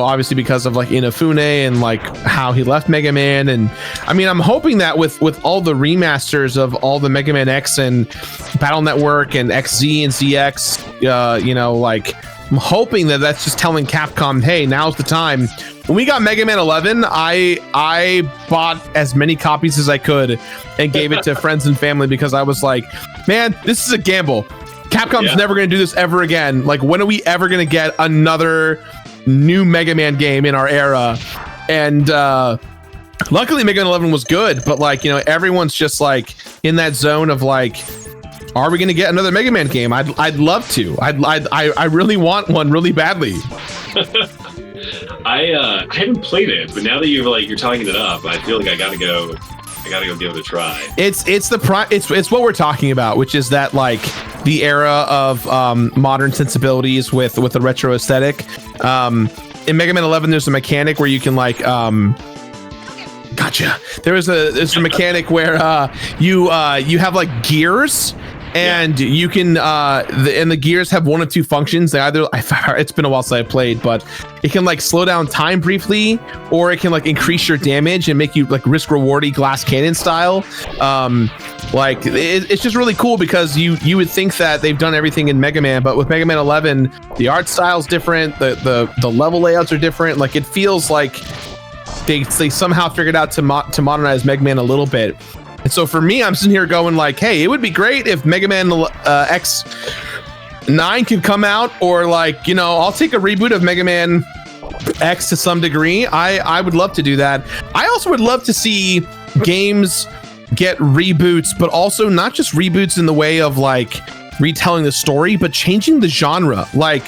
obviously because of like Inafune and like how he left Mega Man, and I'm hoping that with all the remasters of all the Mega Man X and Battle Network and XZ and ZX, I'm hoping that that's just telling Capcom, hey, now's the time. When we got Mega Man 11, I bought as many copies as I could and gave it to friends and family because I was like, man, this is a gamble. Capcom's never going to do this ever again. Like, when are we ever going to get another new Mega Man game in our era? And luckily, Mega Man 11 was good, but like, everyone's just like in that zone of like, are we going to get another Mega Man game? I'd love to. I really want one really badly. I haven't played it, but now that you're talking it up, I feel like I gotta go give it a try. It's what we're talking about, which is that like the era of modern sensibilities with a retro aesthetic. In Mega Man 11, there's a mechanic where you can like God Gotcha. There's a mechanic where you have like gears. And you can, the gears have one of two functions. They either, it's been a while since I played, but it can like slow down time briefly, or it can like increase your damage and make you like risk rewardy glass cannon style. It's just really cool because you would think that they've done everything in Mega Man, but with Mega Man 11, the art style's different, the level layouts are different. Like it feels like they somehow figured out to modernize Mega Man a little bit. And so for me, I'm sitting here going like, hey, it would be great if Mega Man X9 could come out, or like, I'll take a reboot of Mega Man X to some degree. I would love to do that. I also would love to see games get reboots, but also not just reboots in the way of like retelling the story, but changing the genre. Like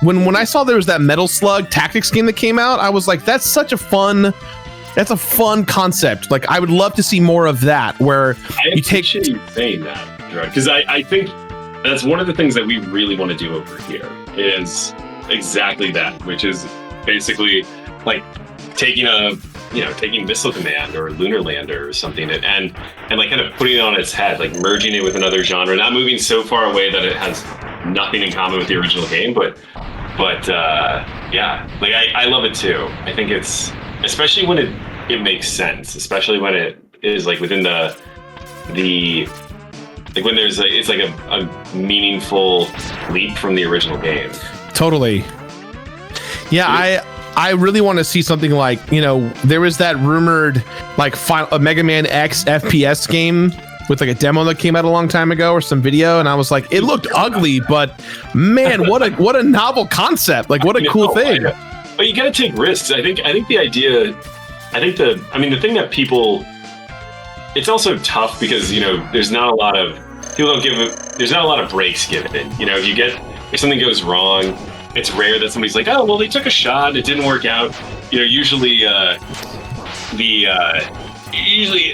when I saw there was that Metal Slug Tactics game that came out, I was like, that's a fun concept. Like I would love to see more of that, where you take you saying that, Jirard, because I think that's one of the things that we really want to do over here is exactly that, which is basically like taking Missile Command or Lunar Lander or something and like kind of putting it on its head, like merging it with another genre, not moving so far away that it has nothing in common with the original game, but yeah, like I love it too. I think it's, especially when it makes sense, especially when it is like within the like when there's it's like a meaningful leap from the original game. Totally. Yeah, I really want to see something like, there was that rumored like a Mega Man X FPS game with like a demo that came out a long time ago, or some video, and I was like, it looked ugly, but man, what a novel concept. Like what a cool thing. But you got to take risks. I think the idea, the thing that people, it's also tough because, there's not a lot of breaks given. If something goes wrong, it's rare that somebody's like, oh, well, they took a shot, it didn't work out. Usually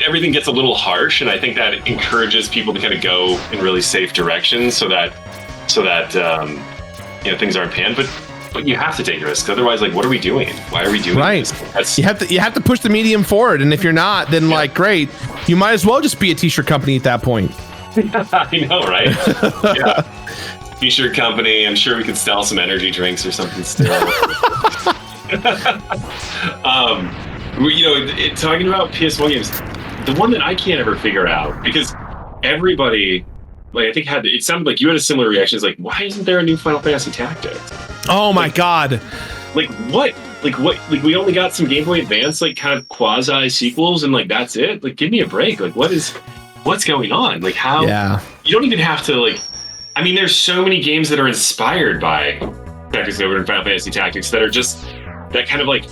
everything gets a little harsh, and I think that encourages people to kind of go in really safe directions so that things aren't panned. But you have to take risks. Otherwise, like, what are we doing? Why are we doing this? You have to push the medium forward. And if you're not, then like, great, you might as well just be a t-shirt company at that point. I know, right? Yeah. T-shirt company. I'm sure we could sell some energy drinks or something still. Talking about PS1 games, the one that I can't ever figure out, because everybody, like, I think it sounded like you had a similar reaction. It's like, why isn't there a new Final Fantasy Tactics? Oh my God. Like what? Like we only got some Game Boy Advance, like kind of quasi sequels, and like that's it? Like, give me a break. Like what's going on? Like how? Yeah. You don't even have to there's so many games that are inspired by Tactics Ogre and Final Fantasy Tactics that are just that kind of like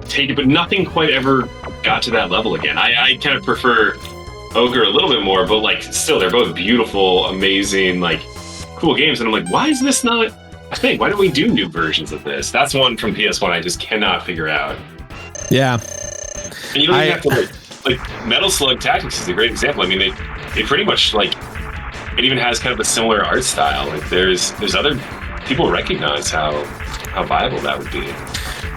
take it, but nothing quite ever got to that level again. I kind of prefer Ogre a little bit more, but like still they're both beautiful, amazing, like cool games. And I'm like, why is this not a thing? Why don't we do new versions of this? That's one from PS1 I just cannot figure out. Yeah. And you don't even have to like Metal Slug Tactics is a great example. I mean, they pretty much like, it even has kind of a similar art style. Like there's other people recognize how viable that would be.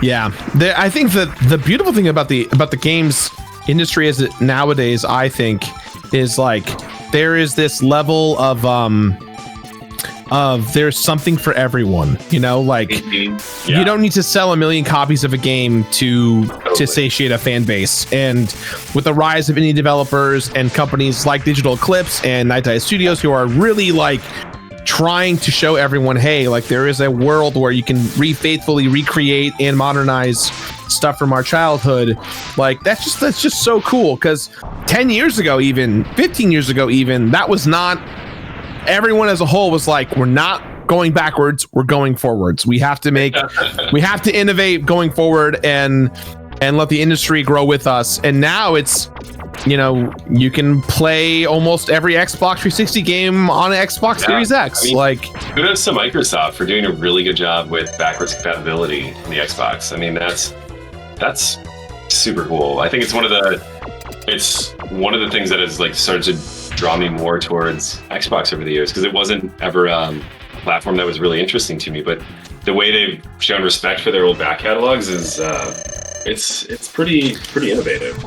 Yeah, I think that the beautiful thing about the games industry is that nowadays, I think, is like there is this level of there's something for everyone. You don't need to sell 1 million copies of a game to satiate a fan base. And with the rise of indie developers and companies like Digital Eclipse and Night Dive Studios, who are really like trying to show everyone, hey, like there is a world where you can faithfully recreate and modernize stuff from our childhood. Like that's just so cool, because 10 years ago, even 15 years ago, even that was not, everyone as a whole was like, we're not going backwards, we're going forwards. We have to innovate going forward and let the industry grow with us. And now it's, you can play almost every Xbox 360 game on an Xbox Series X. Kudos to Microsoft for doing a really good job with backwards compatibility in the Xbox. I mean, that's super cool. I think it's one of the things that has like started to draw me more towards Xbox over the years, because it wasn't ever a platform that was really interesting to me. But the way they've shown respect for their old back catalogs is it's pretty innovative.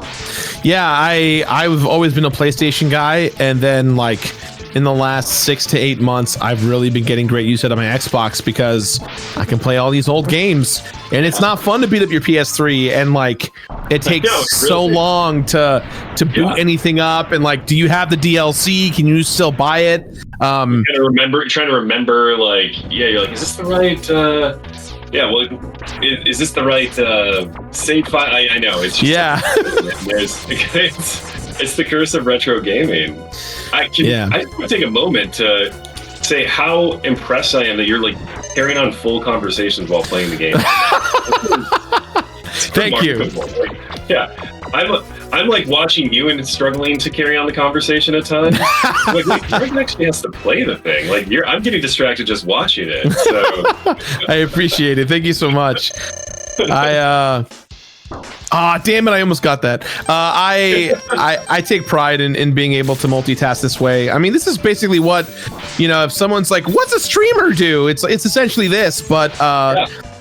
Yeah, I've always been a PlayStation guy, and then like in the last 6 to 8 months, I've really been getting great use out of my Xbox because I can play all these old games, and it's not fun to beat up your PS3, and like it takes so long to boot anything up, and like, do you have the DLC? Can you still buy it? Trying to remember, like, you're like, is this the right? Is this the right save file? I know it's just, it's the curse of retro gaming. I just want to take a moment to say how impressed I am that you're like carrying on full conversations while playing the game. Thank you. I'm like watching you and struggling to carry on the conversation at times. Like, Greg actually has to play the thing. Like, I'm getting distracted just watching it. So I appreciate it. Thank you so much. Damn it! I almost got that. I take pride in being able to multitask this way. I mean, this is basically what, if someone's like, "What's a streamer do?" It's essentially this, but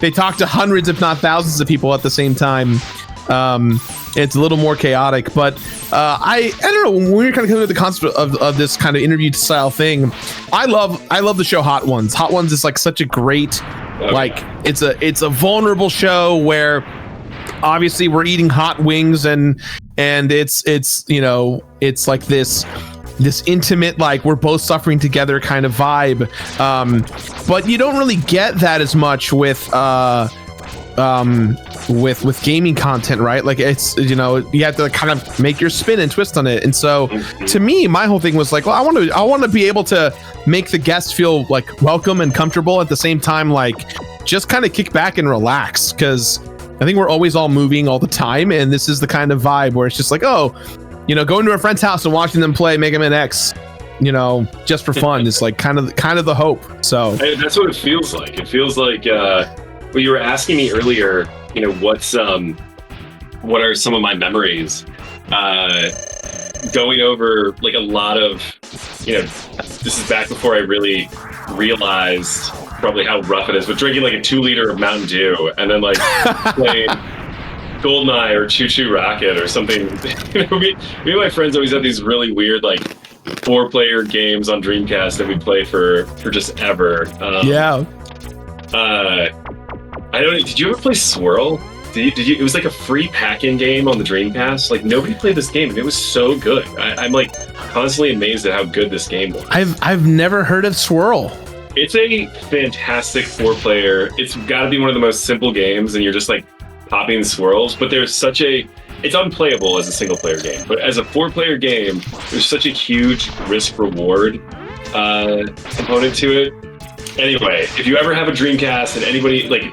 they talk to hundreds, if not thousands, of people at the same time. It's a little more chaotic, but I don't know, when we're kind of coming to the concept of this kind of interview style thing, I love the show Hot Ones. Hot Ones is like such a great, it's a vulnerable show where obviously we're eating hot wings and it's like this intimate, like we're both suffering together kind of vibe, but you don't really get that as much with gaming content, right? Like it's, you have to kind of make your spin and twist on it. And so to me, my whole thing was like, well, I want to be able to make the guests feel like welcome and comfortable at the same time, like just kind of kick back and relax, because I think we're always all moving all the time, and this is the kind of vibe where it's just like, going to a friend's house and watching them play Mega Man X, just for fun. It's like kind of the hope. So that's what it feels like. It feels like well, you were asking me earlier, what are some of my memories? Going over like a lot of, this is back before I really realized probably how rough it is, but drinking like a 2-liter of Mountain Dew and then like playing Goldeneye or Choo Choo Rocket or something. Me and my friends always had these really weird like 4-player games on Dreamcast that we play for just ever. I don't know. Did you ever play Swirl? Did you? It was like a free pack-in game on the Dreamcast. Like nobody played this game, and it was so good. I'm like constantly amazed at how good this game was. I've never heard of Swirl. It's a fantastic 4-player. It's got to be one of the most simple games, and you're just like popping swirls. But there's it's unplayable as a single-player game. But as a 4-player game, there's such a huge risk-reward component to it. Anyway, if you ever have a Dreamcast and anybody like,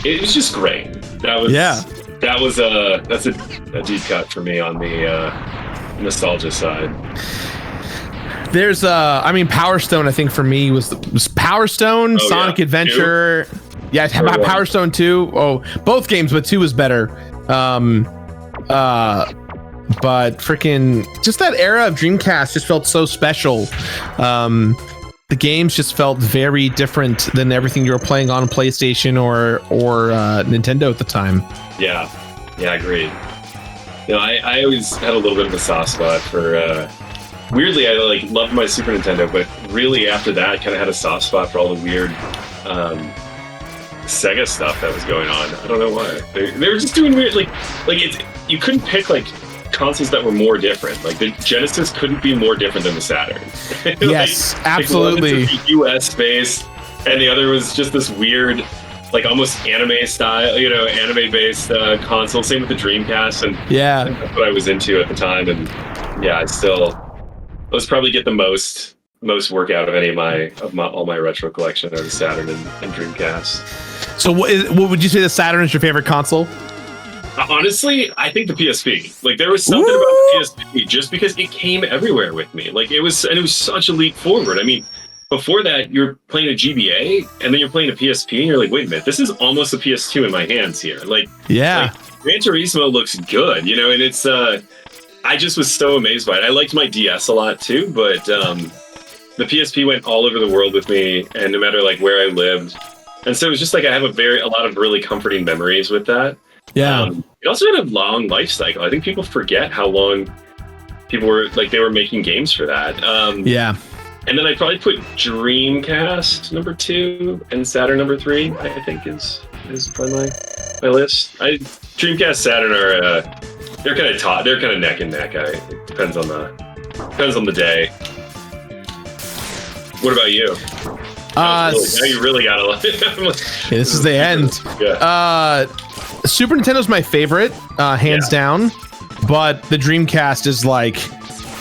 it was just great. That's a deep cut for me on the nostalgia side. There's Power Stone, I think for me was Power Stone, Sonic Adventure. 2? Yeah, Power Stone 2. Oh, both games, but 2 was better. But freaking just that era of Dreamcast just felt so special. The games just felt very different than everything you were playing on PlayStation or Nintendo at the time. Yeah, agreed. I always had a little bit of a soft spot for. Weirdly, I like loved my Super Nintendo, but really after that, I kind of had a soft spot for all the weird Sega stuff that was going on. I don't know why. They were just doing weird, like you couldn't pick like consoles that were more different. Like the Genesis couldn't be more different than the Saturn. Yes, absolutely. Like US based, and the other was just this weird, like almost anime style, anime based console. Same with the Dreamcast, and that's what I was into at the time. And let's probably get the most work out of any of all my retro collection are the Saturn and Dreamcast. So what would you say the Saturn is your favorite console? Honestly, I think the PSP. Like there was something about the PSP just because it came everywhere with me. Like it was such a leap forward. I mean, before that, you're playing a GBA and then you're playing a PSP and you're like, wait a minute, this is almost a PS2 in my hands here. Like Gran Turismo looks good, and it's I just was so amazed by it. I liked my DS a lot too, but the PSP went all over the world with me, and no matter like where I lived, and so it was just like I have a lot of really comforting memories with that. it also had a long life cycle. I think people forget how long people were they were making games for that. Yeah. And then I'd probably put Dreamcast number 2 and Saturn number 3. I think is probably my list. Dreamcast, Saturn are they're kind of taught. They're kind of neck and neck. It depends on the day. What about you? Now you really gotta like. Yeah, this is the end. Yeah. Super Nintendo's my favorite, hands down. But the Dreamcast is like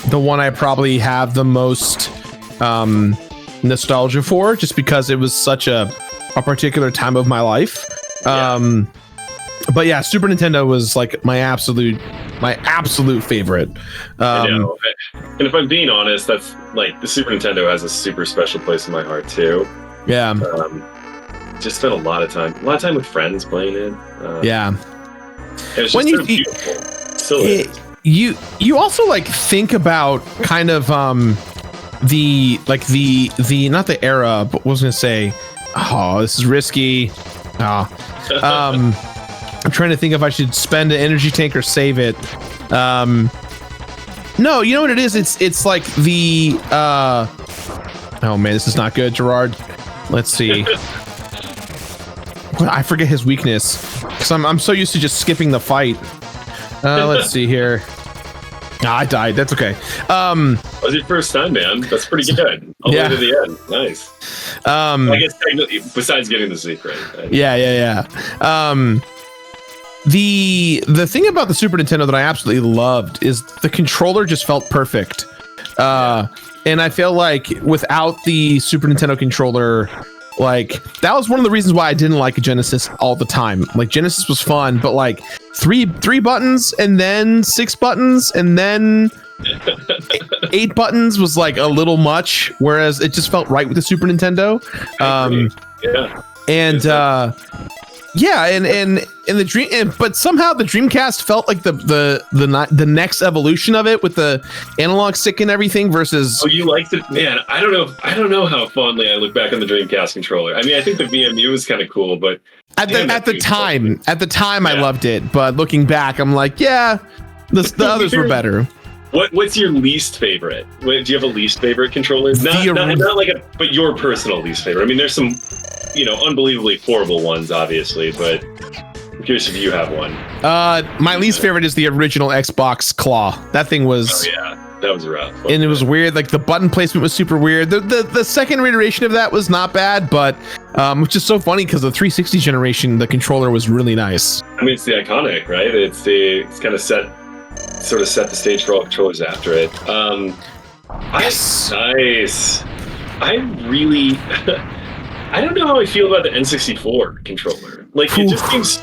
the one I probably have the most nostalgia for, just because it was such a particular time of my life. But yeah, Super Nintendo was like my absolute favorite. I know. And if I'm being honest, that's like the Super Nintendo has a super special place in my heart too. Yeah. Just spent a lot of time with friends playing it. Yeah. It was just so beautiful. Still is. You also like think about kind of the not the era, but what was I gonna say? Oh, this is risky. I'm trying to think if I should spend an energy tank or save it. No, you know what it is? It's like the oh man, this is not good, Jirard. Let's see. I forget his weakness because I'm so used to just skipping the fight. Let's see here. I died. That's okay. That was your first time, man. That's pretty good. All the way to the end. Nice. I guess technically, besides getting the secret. Right? Yeah. The thing about the Super Nintendo that I absolutely loved is the controller just felt perfect. And I feel like without the Super Nintendo controller, like that was one of the reasons why I didn't like a Genesis all the time. Like Genesis was fun, but like three buttons and then 6 buttons and then 8 buttons was like a little much, whereas it just felt right with the Super Nintendo. But somehow the Dreamcast felt like the next evolution of it with the analog stick and everything versus. Oh, you liked it, man. I don't know how fondly I look back on the Dreamcast controller. I mean, I think the VMU was kind of cool, but at the time I loved it, but looking back, I'm like, yeah, the others were better. What's your least favorite? Do you have a least favorite controller? But your personal least favorite. I mean, there's some, unbelievably horrible ones, obviously, but I'm curious if you have one. My least favorite is the original Xbox Claw. That thing was. Oh yeah, that was rough. And it was weird. Like the button placement was super weird. The second iteration of that was not bad, but which is so funny because the 360 generation, the controller was really nice. I mean, it's the iconic, right? It's kind of set the stage for all controllers after it. Nice. I really. I don't know how I feel about the N64 controller. Like, it just seems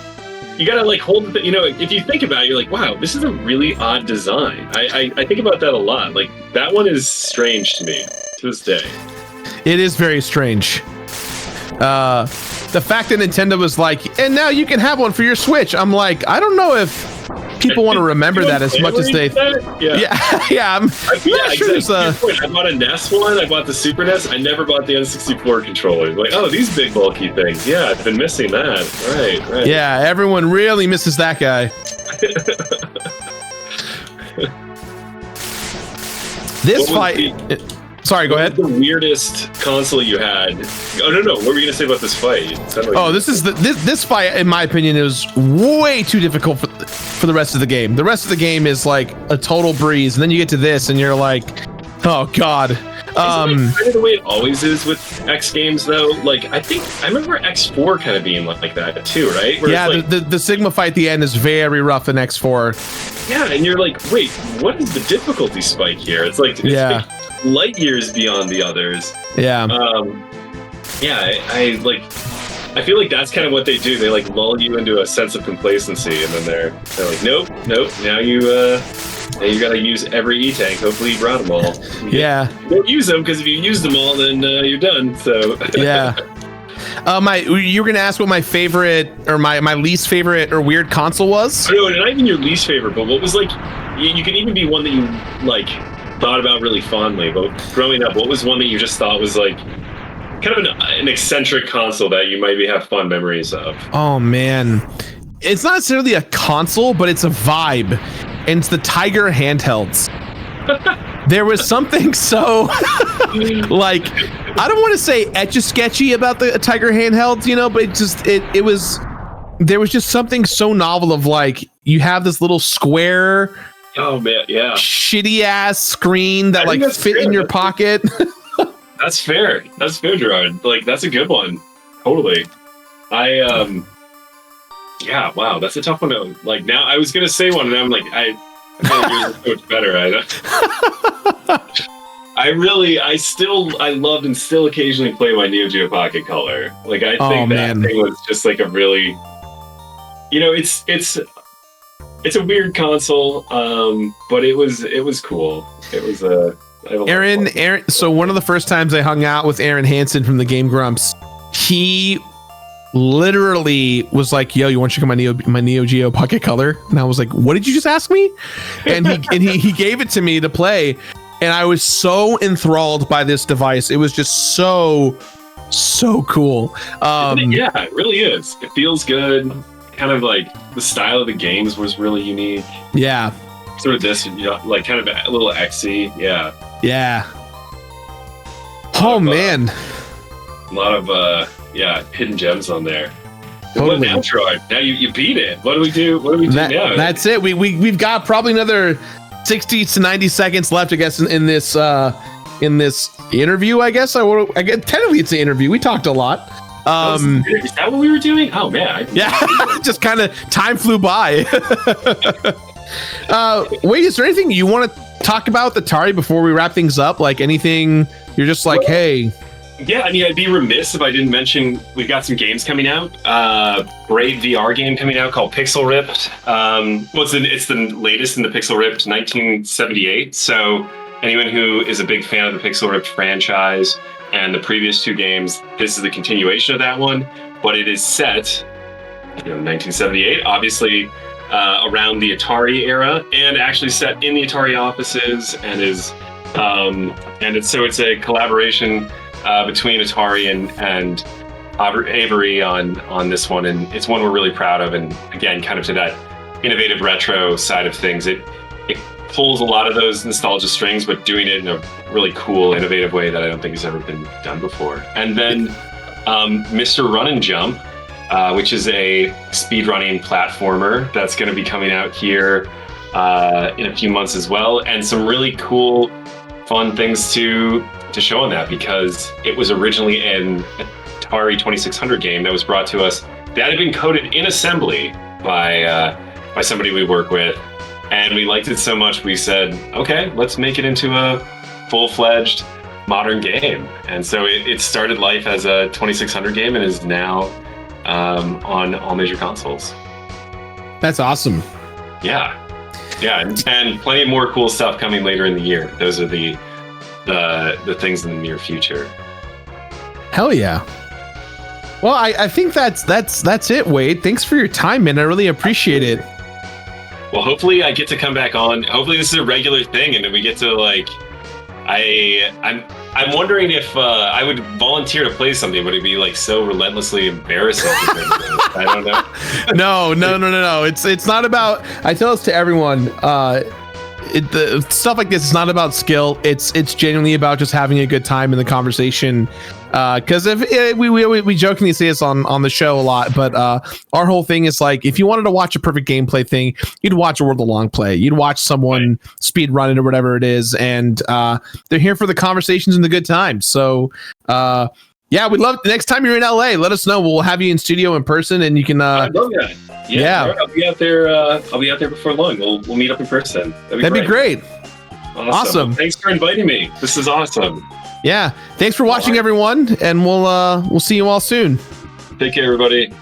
you gotta like hold the, if you think about it, you're like, wow, this is a really odd design. I think about that a lot. Like, that one is strange to me to this day. It is very strange. The fact that Nintendo was like, and now you can have one for your Switch. I'm like, I don't know if people want to remember that as much as they. Yeah. I'm sure there's a. I bought a NES one. I bought the Super NES. I never bought the N64 controller. Like, oh, these big bulky things. Yeah, I've been missing that. Right. Yeah, everyone really misses that guy. This fight. Sorry, go ahead. The weirdest console you had. Oh no! What were you gonna say about this fight? This fight, in my opinion, is way too difficult for the rest of the game. The rest of the game is like a total breeze, and then you get to this, and you're like, oh god. Kind of the way it always is with X games, though. Like I remember X4 kind of being like that too, right? Where the Sigma fight at the end is very rough in X4. Yeah, and you're like, wait, what is the difficulty spike here? It's like light years beyond the others. I feel like that's kind of what they do. They like lull you into a sense of complacency, and then they're like, nope. Now you gotta use every E-tank. Hopefully you brought them all. Don't use them, because if you use them all, then you're done. So you were gonna ask what my favorite or my least favorite or weird console was? No, not even your least favorite, but what was like? You could even be one that you like thought about really fondly, but growing up, what was one that you just thought was like kind of an eccentric console that you maybe have fond memories of? Oh man, it's not necessarily a console, but it's a vibe, and it's the Tiger handhelds. There was something so like, I don't want to say etch-a-sketchy about the Tiger handhelds, you know, but it was, there was just something so novel of like, you have this little square, oh man, yeah, shitty ass screen that like fit in your pocket. That's fair, Jirard. Like, that's a good one. Totally. Yeah, wow, that's a tough one to, like, now I was gonna say one and I'm like, I feel like yours is so much better. I loved and still occasionally play my Neo Geo Pocket Color. Like, I think that thing was just like a really, you know, it's a weird console, but it was cool. It was Aaron. So one of the first times I hung out with Aaron Hansen from the Game Grumps, he literally was like, "Yo, you want to check out my Neo Geo Pocket Color?" And I was like, "What did you just ask me?" And he gave it to me to play, and I was so enthralled by this device. It was just so cool. Yeah, it really is. It feels good. Kind of like the style of the games was really unique. Yeah. Sort of this, you know, like kind of a little XY. Yeah. Yeah. Oh man. A lot of hidden gems on there. Totally. Now, Troy, now you beat it. What do we do now? That's it. We've got probably another 60 to 90 seconds left, I guess, in this interview. I guess technically it's an interview. We talked a lot. Is that what we were doing? Oh man. Yeah. Just kind of time flew by. Wait, is there anything you want to talk about with Atari before we wrap things up? Like anything you're just like, hey. Yeah, I mean, I'd be remiss if I didn't mention we've got some games coming out. Braid VR game coming out called Pixel Ripped. It's the latest in the Pixel Ripped 1978. So anyone who is a big fan of the Pixel Ripped franchise and the previous two games, this is the continuation of that one, but it is set, 1978, obviously around the Atari era, and actually set in the Atari offices, and it's a collaboration between Atari and Avery on this one, and it's one we're really proud of. And again, kind of to that innovative retro side of things, it pulls a lot of those nostalgia strings, but doing it in a really cool, innovative way that I don't think has ever been done before. And then Mr. Run and Jump, which is a speedrunning platformer that's going to be coming out here in a few months as well, and some really cool, fun things to show on that, because it was originally an Atari 2600 game that was brought to us that had been coded in assembly by somebody we work with, and we liked it so much we said, okay, let's make it into a full-fledged modern game. And so it started life as a 2600 game and is now on all major consoles. That's awesome. Yeah, and plenty of more cool stuff coming later in the year. Those are the things in the near future. Hell yeah. Well, I think that's it, Wade. Thanks for your time, man. I really appreciate it. Well, hopefully I get to come back on. Hopefully this is a regular thing, and then we get to like, I'm wondering if I would volunteer to play something, but it'd be like so relentlessly embarrassing. I don't know. No. It's not about. I tell this to everyone. The stuff like this is not about skill. It's genuinely about just having a good time in the conversation. Because if we jokingly say this on the show a lot, but our whole thing is like, if you wanted to watch a perfect gameplay thing, you'd watch a World of Long Play. You'd watch someone speed run it or whatever it is, and they're here for the conversations and the good times. So yeah, we'd love next time you're in LA, let us know. We'll have you in studio in person, and you can. I love that. Yeah. Right, I'll be out there. I'll be out there before long. We'll meet up in person. That'd be great. Awesome. Well, thanks for inviting me. This is awesome. Yeah. Thanks for watching, everyone, and we'll see you all soon. Take care, everybody.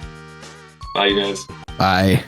Bye, you guys. Bye.